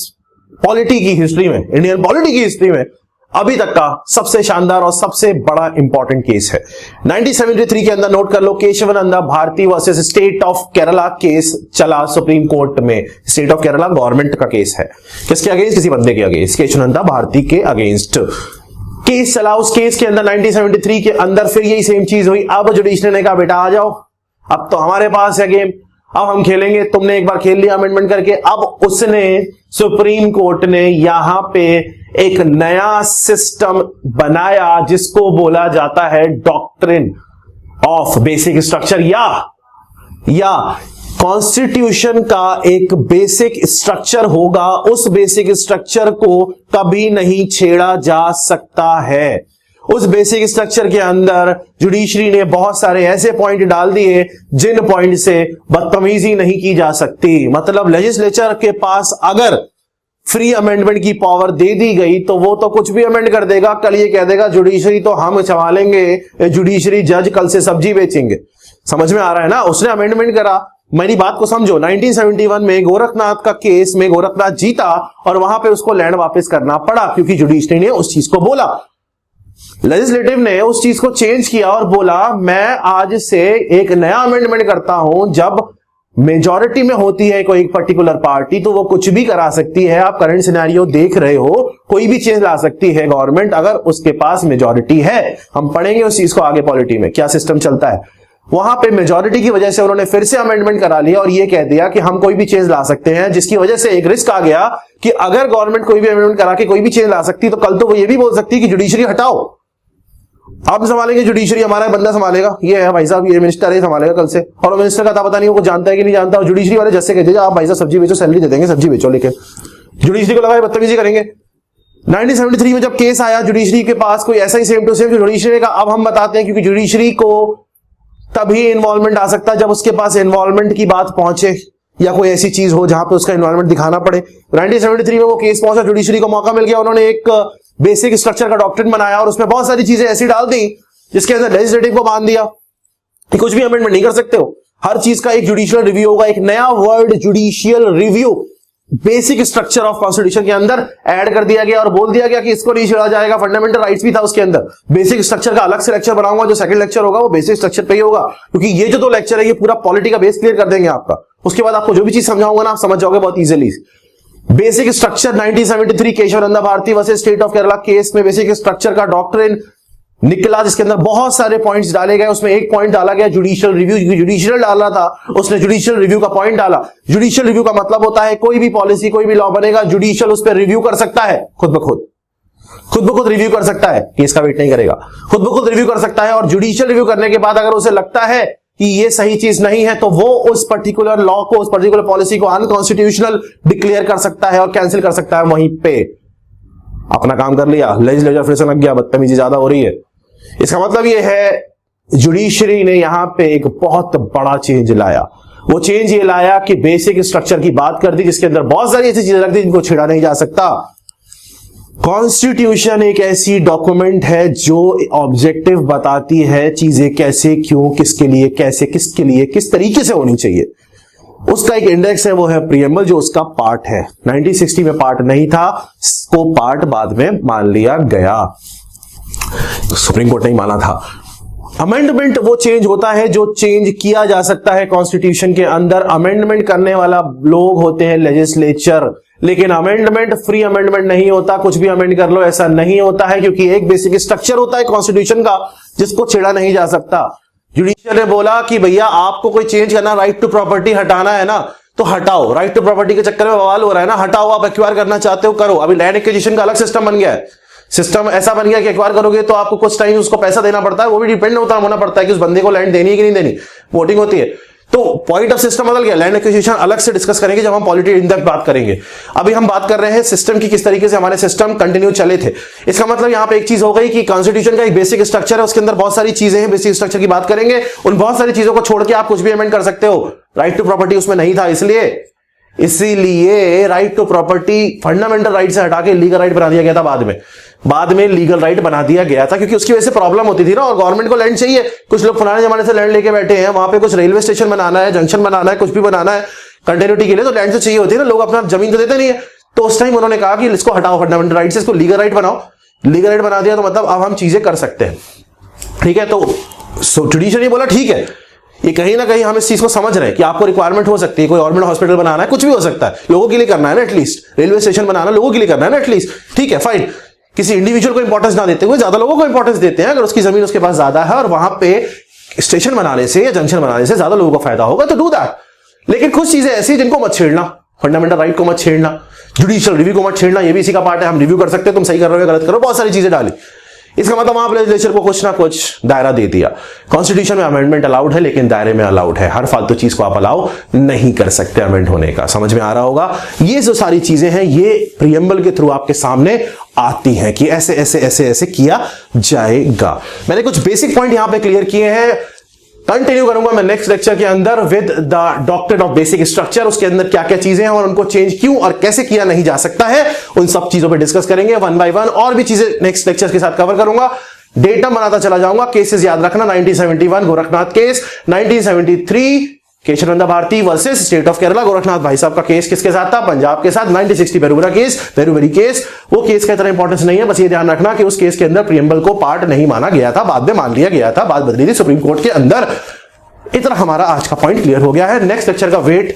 पॉलिटी की हिस्ट्री में, इंडियन पॉलिटी की हिस्ट्री में अभी तक का सबसे शानदार और सबसे बड़ा इंपॉर्टेंट केस है। 1973 के अंदर नोट कर लो, Kesavananda Bharati versus state of Kerala case चला सुप्रीम कोर्ट में। स्टेट ऑफ केरला गवर्नमेंट का केस है, किसके अगेंस्ट? किसी बंदे के अगेंस्ट, केशवानंदा भारती के अगेंस्ट केस चला। उस केस के अंदर 1973 के अंदर फिर यही सेम चीज हुई। अब जुडिशरी ने कहा बेटा आ जाओ, अब तो हमारे पास है गेम, अब हम खेलेंगे। तुमने एक बार खेल लिया अमेंडमेंट करके। अब उसने सुप्रीम कोर्ट ने यहां पे एक नया सिस्टम बनाया जिसको बोला जाता है डॉक्ट्रिन ऑफ बेसिक स्ट्रक्चर, या कॉन्स्टिट्यूशन का एक बेसिक स्ट्रक्चर होगा। उस बेसिक स्ट्रक्चर को कभी नहीं छेड़ा जा सकता है। उस बेसिक स्ट्रक्चर के अंदर जुडिशरी ने बहुत सारे ऐसे पॉइंट डाल दिए जिन पॉइंट से बदतमीजी नहीं की जा सकती। मतलब लेजिस्लेचर के पास अगर फ्री अमेंडमेंट की पावर दे दी गई तो वो तो कुछ भी अमेंड कर देगा। कल ये कह देगा जुडिशरी तो हम संभालेंगे, जुडिशरी जज कल से सब्जी बेचेंगे। समझ में आ रहा है ना? उसने अमेंडमेंट करा। मेरी बात को समझो, 1971 में गोरखनाथ का केस में गोरखनाथ जीता और वहां पे उसको लैंड वापस करना पड़ा क्योंकि जुडिशरी ने उस चीज को बोला। लेजिस्लेटिव ने उस चीज को चेंज किया और बोला मैं आज से एक नया अमेंडमेंट करता हूं। जब मेजॉरिटी में होती है कोई पर्टिकुलर पार्टी तो वो कुछ भी करा सकती है। आप करंट सिनेरियो देख रहे हो, कोई भी चेंज ला सकती है गवर्नमेंट अगर उसके पास मेजॉरिटी है। हम पढ़ेंगे उस चीज को आगे पॉलिटी में क्या सिस्टम चलता है। वहां पे मेजॉरिटी की वजह से उन्होंने फिर से अमेंडमेंट करा लिया और ये कह दिया कि हम कोई भी चेंज ला सकते हैं, जिसकी वजह से एक रिस्क आ गया कि अगर गवर्नमेंट कोई भी अमेंडमेंट करा के कोई भी चेंज ला सकती तो कल तो वो ये भी बोल सकती है कि जुडिशरी हटाओ, आप संभालेंगे जुडिशरी, हमारा बंदा संभालेगा। ये है भाई साहब, ये मिनिस्टर है संभालेगा कल से। और मिनिस्टर का पता नहीं वो जानता है कि नहीं जानता। और जुडिशरी वाले जैसे कहते हैं आप भाई साहब सब्जी बेचो, सैलरी दे देंगे, सब्जी बेचो। लेकिन जुडिशरी को लगा बदतमीजी करेंगे। 1973 में जब केस आया जुडिशरी के पास कोई ऐसा ही सेम टू सेम, जुडिशरी का अब हम बताते हैं क्योंकि जुडिशरी को तभी इन्वॉल्वमेंट आ सकता है जब उसके पास इन्वॉल्वमेंट की बात पहुंचे या कोई ऐसी चीज हो जहां पे उसका इन्वॉल्वमेंट दिखाना पड़े। 1973 में वो केस पहुंचा, जुडिशरी को मौका मिल गया, उन्होंने एक बेसिक स्ट्रक्चर का डॉक्ट्रिन बनाया और उसमें बहुत सारी चीजें ऐसी डाल दी जिसके अंदर लेजिस्लेटिव को बांध दिया कि कुछ भी अमेंडमेंट नहीं कर सकते हो। हर चीज का एक जुडिशियल रिव्यू होगा। एक नया word judicial review basic structure of constitution के अंदर ऐड कर दिया गया और बोल दिया गया कि इसको नहीं छेड़ा जाएगा। फंडामेंटल राइट्स भी था उसके अंदर। बेसिक स्ट्रक्चर का अलग से लेक्चर बनाऊंगा, जो सेकंड लेक्चर होगा वो बेसिक स्ट्रक्चर पे ही होगा क्योंकि ये जो 2 लेक्चर है ये पूरा पॉलिटी का बेस क्लियर कर देंगे आपका। उसके बाद आपको जो भी चीज समझाऊंगा ना आप समझ जाओगे बहुत easily. Basic structure 1973 Kesavananda Bharati versus state of Kerala case में बेसिक स्ट्रक्चर का डॉक्ट्रिन निकला जिसके अंदर बहुत सारे पॉइंट्स डाले गए। उसमें एक पॉइंट डाला गया जुडिशियल रिव्यू, जुडिशियल डालना था, उसने जुडिशियल रिव्यू का पॉइंट डाला। जुडिशियल रिव्यू का मतलब होता है कोई भी पॉलिसी कोई भी लॉ बनेगा जुडिशियल उस पर रिव्यू कर सकता है, खुद ब खुद रिव्यू कर सकता है, केस का वेट नहीं करेगा, खुद ब खुद रिव्यू कर सकता है। और जुडिशियल रिव्यू करने के बाद अगर उसे लगता है कि ये सही चीज नहीं है तो वो उस पर्टिकुलर लॉ को, उस पर्टिकुलर पॉलिसी को अनकॉन्स्टिट्यूशनल डिक्लेयर कर सकता है और कैंसिल कर सकता है। वहीं पे अपना काम कर लिया, लेजिस्लेचर फिर से लग गया, बदतमीजी ज्यादा हो रही है। इसका मतलब ये है जुडिशरी ने यहां पे एक बहुत बड़ा चेंज लाया। वो चेंज ये लाया कि बेसिक स्ट्रक्चर की बात कर दी जिसके अंदर बहुत सारी ऐसी चीजें रख दी जिनको छेड़ा नहीं जा सकता। कॉन्स्टिट्यूशन एक ऐसी डॉक्यूमेंट है जो ऑब्जेक्टिव बताती है चीजें कैसे, क्यों, किसके लिए, कैसे, किसके लिए, किस तरीके से होनी चाहिए। उसका एक इंडेक्स है, वो है प्रीएम्बल, जो उसका पार्ट है। 1960 में पार्ट नहीं था, इसको पार्ट बाद में मान लिया गया, सुप्रीम कोर्ट नहीं माना था। अमेंडमेंट वो चेंज होता है जो चेंज किया जा सकता है कॉन्स्टिट्यूशन के अंदर। अमेंडमेंट करने वाला लोग होते हैं लेजिस्लेचर, लेकिन अमेंडमेंट फ्री अमेंडमेंट नहीं होता, कुछ भी अमेंड कर लो ऐसा नहीं होता है क्योंकि एक बेसिक स्ट्रक्चर होता है कॉन्स्टिट्यूशन का जिसको छेड़ा नहीं जा सकता। जुडिशियल ने बोला कि भैया आपको कोई चेंज करना, राइट टू प्रॉपर्टी हटाना है ना तो हटाओ, राइट टू प्रॉपर्टी के चक्कर में बवाल हो रहा है ना, हटाओ। आप एक्वायर करना चाहते हो करो। अभी लैंड एक्विजिशन का अलग सिस्टम बन गया है। सिस्टम ऐसा बन गया कि एक्वायर करोगे तो आपको कुछ टाइम उसको पैसा देना पड़ता है, वो भी डिपेंड होना पड़ता है कि उस बंदे को लैंड देनी है कि नहीं देनी, वोटिंग होती है। तो पॉइंट ऑफ सिस्टम बदल गया। लैंड एक्विजिशन अलग से डिस्कस करेंगे जब हम पॉलिटी इन डेप्थ बात करेंगे। अभी हम बात कर रहे हैं सिस्टम की, किस तरीके से हमारे सिस्टम कंटिन्यू चले थे। इसका मतलब यहां पे एक चीज हो गई कि कॉन्स्टिट्यूशन का एक बेसिक स्ट्रक्चर है, उसके अंदर बहुत सारी चीजें हैं, बेसिक स्ट्रक्चर की बात करेंगे। उन बहुत सारी चीजों को छोड़ के आप कुछ भी अमेंड कर सकते हो। राइट टू प्रॉपर्टी उसमें नहीं था, इसीलिए right to property fundamental right से हटा के लीगल राइट बना दिया गया था। बाद में लीगल राइट बना दिया गया था क्योंकि उसकी वजह से प्रॉब्लम होती थी ना, और गवर्नमेंट को लैंड चाहिए। कुछ लोग पुराने जमाने से लैंड लेके बैठे हैं, वहां पे कुछ रेलवे स्टेशन बनाना है, जंक्शन बनाना है, कुछ भी बनाना है कंटिन्यूटी के लिए, तो लैंड तो चाहिए होती है ना, लोग अपना जमीन तो देते नहीं है। तो उस टाइम उन्होंने कहा कि इसको हटाओ फंडामेंटल राइट से, इसको लीगल राइट बनाओ। लीगल एड बना दिया तो मतलब अब हम चीजें कर सकते हैं, ठीक है। तो जुडिशियल ये बोला ठीक है, ये कहीं ना कहीं हम इस चीज को समझ रहे हैं कि आपको रिक्वायरमेंट हो सकती है, कोई गवर्नमेंट हॉस्पिटल बनाना है, कुछ भी हो सकता है, लोगों के लिए करना है ना एटलीस्ट, रेलवे स्टेशन बनाना लोगों के लिए करना है ना एटलीस्ट, ठीक है फाइन। किसी इंडिविजुअल को इंपॉर्टेंस ना देते हुए ज्यादा लोगों को इंपॉर्टेंस देते हैं, अगर उसकी जमीन उसके पास ज्यादा है और वहां पे स्टेशन बनाने से या जंक्शन बनाने से ज्यादा लोगों को फायदा होगा तो डू दैट। लेकिन कुछ चीजें ऐसी जिनको मत छेड़ना, फंडामेंटल राइट को मत छेड़ना, जुडिशियल रिव्यू को मत छेड़ना, ये भी इसी का पार्ट है, हम रिव्यू कर सकते हैं, तुम सही कर रहे हो गलत करो, बहुत सारी चीजें डाली। इसका मतलब आप लेजिस्लेचर को कुछ ना कुछ दायरा दे दिया। कॉन्स्टिट्यूशन में अमेंडमेंट अलाउड है लेकिन दायरे में अलाउड है, हर फालतू चीज को आप अलाउ नहीं कर सकते अमेंड होने का। समझ में आ रहा होगा? ये जो सारी चीजें हैं ये प्रीएम्बल के थ्रू आपके सामने आती हैं कि ऐसे ऐसे ऐसे ऐसे किया जाएगा। मैंने कुछ बेसिक पॉइंट यहां पे क्लियर किए हैं, कंटिन्यू करूंगा मैं नेक्स्ट लेक्चर के अंदर with the doctrine of basic structure, उसके अंदर क्या क्या चीजें हैं और उनको चेंज क्यों और कैसे किया नहीं जा सकता है, उन सब चीजों पे डिस्कस करेंगे वन बाय वन। और भी चीजें नेक्स्ट लेक्चर के साथ कवर करूंगा, डेटा बनाता चला जाऊंगा। केसेस याद रखना, 1971 Gorakhnath case, 1973 Kesavananda Bharati versus state of Kerala, Gorakhnath भाई साहब का केस किसके साथ था? पंजाब के साथ। 1960 पेरुबरा केस, पेरुबरी केस, वो केस का इतना इंपॉर्टेंस नहीं है, बस ये ध्यान रखना कि उस केस के अंदर प्रीएम्बल को पार्ट नहीं माना गया था, बाद में मान लिया गया था, बात बदली थी सुप्रीम कोर्ट के अंदर। इतना हमारा आज का पॉइंट क्लियर हो गया है। नेक्स्ट लेक्चर का वेट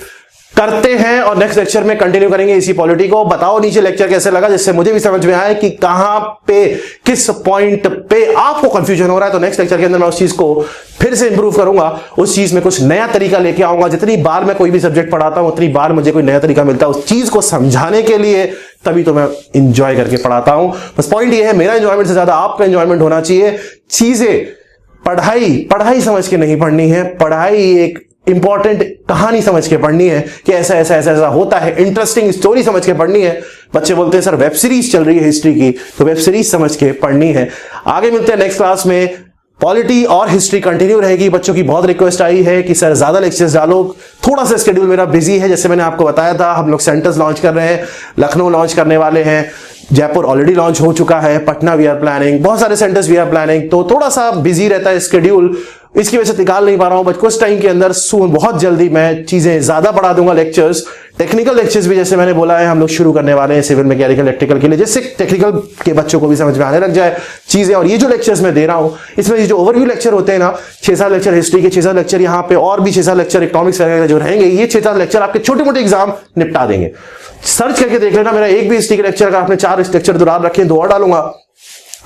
करते हैं और नेक्स्ट लेक्चर में कंटिन्यू करेंगे इसी पॉलिटी को। बताओ नीचे लेक्चर कैसे लगा, जिससे मुझे भी समझ में आए कि कहां पे किस पॉइंट पे आपको कंफ्यूजन हो रहा है। तो नेक्स्ट लेक्चर के अंदर मैं उस चीज को फिर से इंप्रूव करूंगा, उस चीज में कुछ नया तरीका लेके आऊंगा। जितनी बार मैं कोई भी सब्जेक्ट पढ़ाता हूं उतनी बार मुझे कोई नया तरीका मिलता है उस चीज को समझाने के लिए, तभी तो मैं इंजॉय करके पढ़ाता हूं। बस पॉइंट ये है, मेरा इंजॉयमेंट से ज्यादा आपका इंजॉयमेंट होना चाहिए। चीजें पढ़ाई समझ के नहीं पढ़नी है, पढ़ाई एक इंपॉर्टेंट कहानी समझ के पढ़नी है कि ऐसा ऐसा ऐसा ऐसा होता है, इंटरेस्टिंग स्टोरी समझ के पढ़नी है। बच्चे बोलते हैं सर वेब सीरीज चल रही है हिस्ट्री की, तो वेब सीरीज समझ के पढ़नी है। आगे मिलते हैं नेक्स्ट क्लास में, पॉलिटी और हिस्ट्री कंटिन्यू रहेगी। बच्चों की बहुत रिक्वेस्ट आई है कि सर ज्यादा लेक्चर्स डालो, थोड़ा सा शेड्यूल मेरा बिजी है। जैसे मैंने आपको बताया था, हम लोग सेंटर्स लॉन्च कर रहे हैं, लखनऊ लॉन्च करने वाले हैं, जयपुर ऑलरेडी लॉन्च हो चुका है, पटना वी आर प्लानिंग, बहुत सारे सेंटर्स वी आर प्लानिंग, तो थोड़ा सा बिजी रहता है शेड्यूल, इसकी वजह से निकाल नहीं पा रहा हूं। बट कुछ टाइम के अंदर सून बहुत जल्दी मैं चीजें ज्यादा बढ़ा दूंगा, लेक्चर्स, टेक्निकल लेक्चर्स भी जैसे मैंने बोला है हम लोग शुरू करने वाले हैं सिविल मैकेनिकल इलेक्ट्रिकल के लिए, जिससे टेक्निकल के बच्चों को भी समझ में आने लग जाए चीजें। और ये जो लेक्चर्स मैं दे रहा हूं इसमें ये जो ओवरव्यू लेक्चर होते हैं ना, 6-7 लेक्चर हिस्ट्री के, 6-7 लेक्चर यहाँ पे और भी 6-7 लेक्चर इकोनॉमिक्स वगैरह जो रहेंगे, ये 6-7 लेक्चर आपके छोटे मोटे एग्जाम निपटा देंगे। सर्च करके देख लेना, मेरा एक भी हिस्ट्री के लेक्चर का आपने 4 लेक्चर दुरान रखे, 2 और डालूंगा।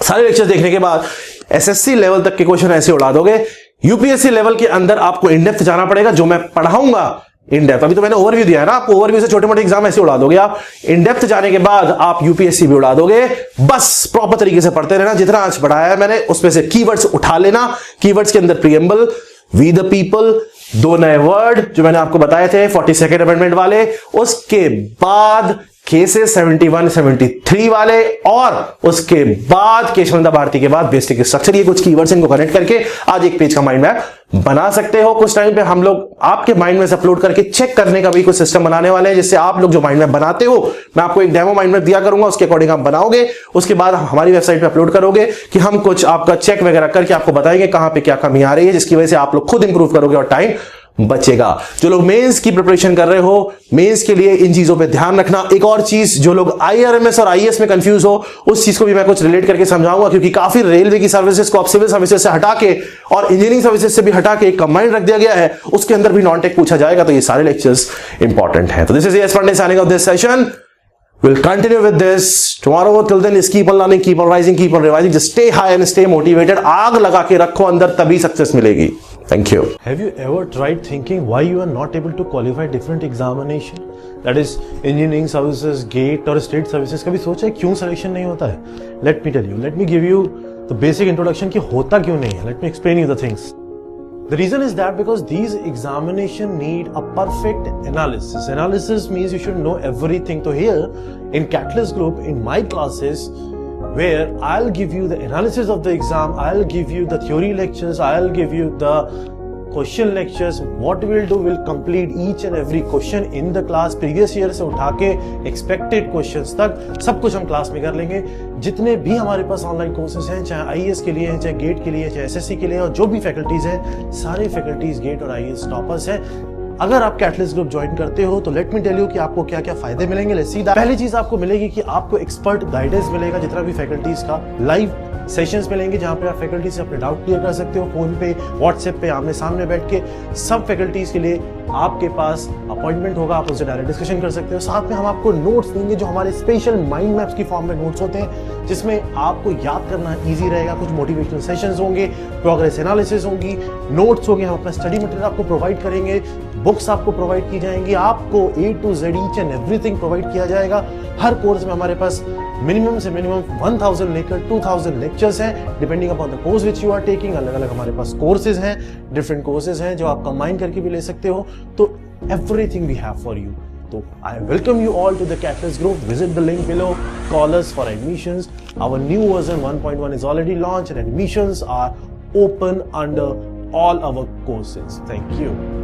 सारे लेक्चर देखने के बाद एसएससी लेवल तक के क्वेश्चन ऐसे उड़ा दोगे। यूपीएससी लेवल के अंदर आपको इन डेप्थ जाना पड़ेगा, जो मैं पढ़ाऊंगा इन डेप्थ। अभी तो मैंने ओवरव्यू दिया है ना आपको, ओवरव्यू से छोटे मोटे एग्जाम ऐसे उड़ा दोगे आप, इन डेप्थ जाने के बाद आप यूपीएससी भी उड़ा दोगे। बस प्रॉपर तरीके से पढ़ते रहना, जितना आज पढ़ाया है मैंने उसमें से कीवर्ड्स उठा लेना। कीवर्ड्स के अंदर प्रीएम्बल, वी द पीपल, 2 नए वर्ड जो मैंने आपको बताए थे 42nd अमेंडमेंट वाले, उसके बाद केसेस 71, 73 वाले, और उसके बाद केशवनंदा भारती के बाद बेसिक स्ट्रक्चर। ये कुछ कीवर्ड्स इनको कनेक्ट करके आज एक पेज का माइंड मैप बना सकते हो। कुछ टाइम पे हम लोग आपके माइंड मैप अपलोड करके चेक करने का भी कुछ सिस्टम बनाने वाले हैं, जिससे आप लोग जो माइंड मैप बनाते हो, मैं आपको एक डेमो माइंड मैप दिया करूंगा, उसके अकॉर्डिंग आप बनाओगे, उसके बाद हमारी वेबसाइट पे अपलोड करोगे कि हम कुछ आपका चेक वगैरह करके आपको बताएंगे कहां पे क्या कमी आ रही है, जिसकी वजह से आप लोग खुद इंप्रूव करोगे और टाइम बचेगा। जो लोग मेंस की प्रिपरेशन कर रहे हो, मेंस के लिए इन चीजों पे ध्यान रखना। एक और चीज, जो लोग आईआरएमएस और आईएएस में कंफ्यूज हो, उस चीज को भी मैं कुछ रिलेट करके समझाऊंगा, क्योंकि काफी रेलवे की सर्विसेज को अब सिविल सर्विसेज से हटा के और इंजीनियरिंग सर्विसेज से भी हटा के कंबाइंड रख दिया गया है, उसके अंदर भी नॉन टेक पूछा जाएगा। तो ये सारे लेक्चर्स इंपॉर्टेंट है। तो this is yes Pandey signing off this session. We'll continue with this tomorrow. Till then, just keep on learning, keep on rising, keep on revising. Just stay high and stay motivated. आग लगा के रखो अंदर, तभी सक्सेस मिलेगी। Thank you. Have you ever tried thinking why you are not able to qualify different examination? That is engineering services, GATE और state services. कभी सोचा है क्यों selection नहीं होता है? Let me tell you. Let me give you the basic introduction कि होता क्यों नहीं है. Let me explain you the things. The reason is that because these examination need a perfect analysis. Analysis means you should know everything. So here in Catalyst Group, in my classes, where I'll give you the analysis of the exam, I'll give you the theory lectures, I'll give you the question lectures. What we'll do, we'll complete each and every question in the class. Previous year से उठा के expected questions तक सब कुछ हम क्लास में कर लेंगे। जितने भी हमारे पास ऑनलाइन कोर्सेज हैं, चाहे आईएएस के लिए हैं, चाहे गेट के लिए, चाहे एसएससी के लिए, और जो भी फैकल्टीज हैं, सारे फैकल्टीज गेट और आईएएस टॉपर्स हैं। अगर आप कैटलिस्ट ग्रुप ज्वाइन करते हो तो लेट मी टेल यू कि आपको क्या क्या फायदे मिलेंगे। Let's see that. पहली चीज आपको मिलेगी कि आपको एक्सपर्ट गाइडेंस मिलेगा, जितना भी फैकल्टीज का लाइव सेशंस मिलेंगे जहां पे आप फैकल्टी से अपने डाउट क्लियर कर सकते हो, फोन पे, व्हाट्सएप पे, आमने सामने बैठ के। सब फैकल्टीज के लिए आपके पास अपॉइंटमेंट होगा, आप उनसे डायरेक्ट डिस्कशन कर सकते हो। साथ में हम आपको नोट्स देंगे जो हमारे स्पेशल माइंड मैप्स की फॉर्म में नोट्स होते हैं, जिसमें आपको याद करना ईजी रहेगा। कुछ मोटिवेशनल सेशंस होंगे, प्रोग्रेस एनालिसिस होंगी, नोट्स होंगे, हम अपना स्टडी मटेरियल आपको प्रोवाइड करेंगे, बुक्स आपको प्रोवाइड की जाएंगी, आपको A to Z each and everything provide किया जाएगा। हर कोर्स में हमारे पास मिनिमम से मिनिमम 1000 लेकर 2000 लेक्चर्स हैं, depending upon the course which you are taking. अलग अलग हमारे पास कोर्सेज हैं, डिफरेंट कोर्सेज हैं जो आप कंबाइन करके भी ले सकते हो। तो everything we have for you. So I welcome you all to the Catalyst Group. Visit the link below. Call us for admissions. Our new version 1.1 is already launched and admissions are open under all our courses. Thank you.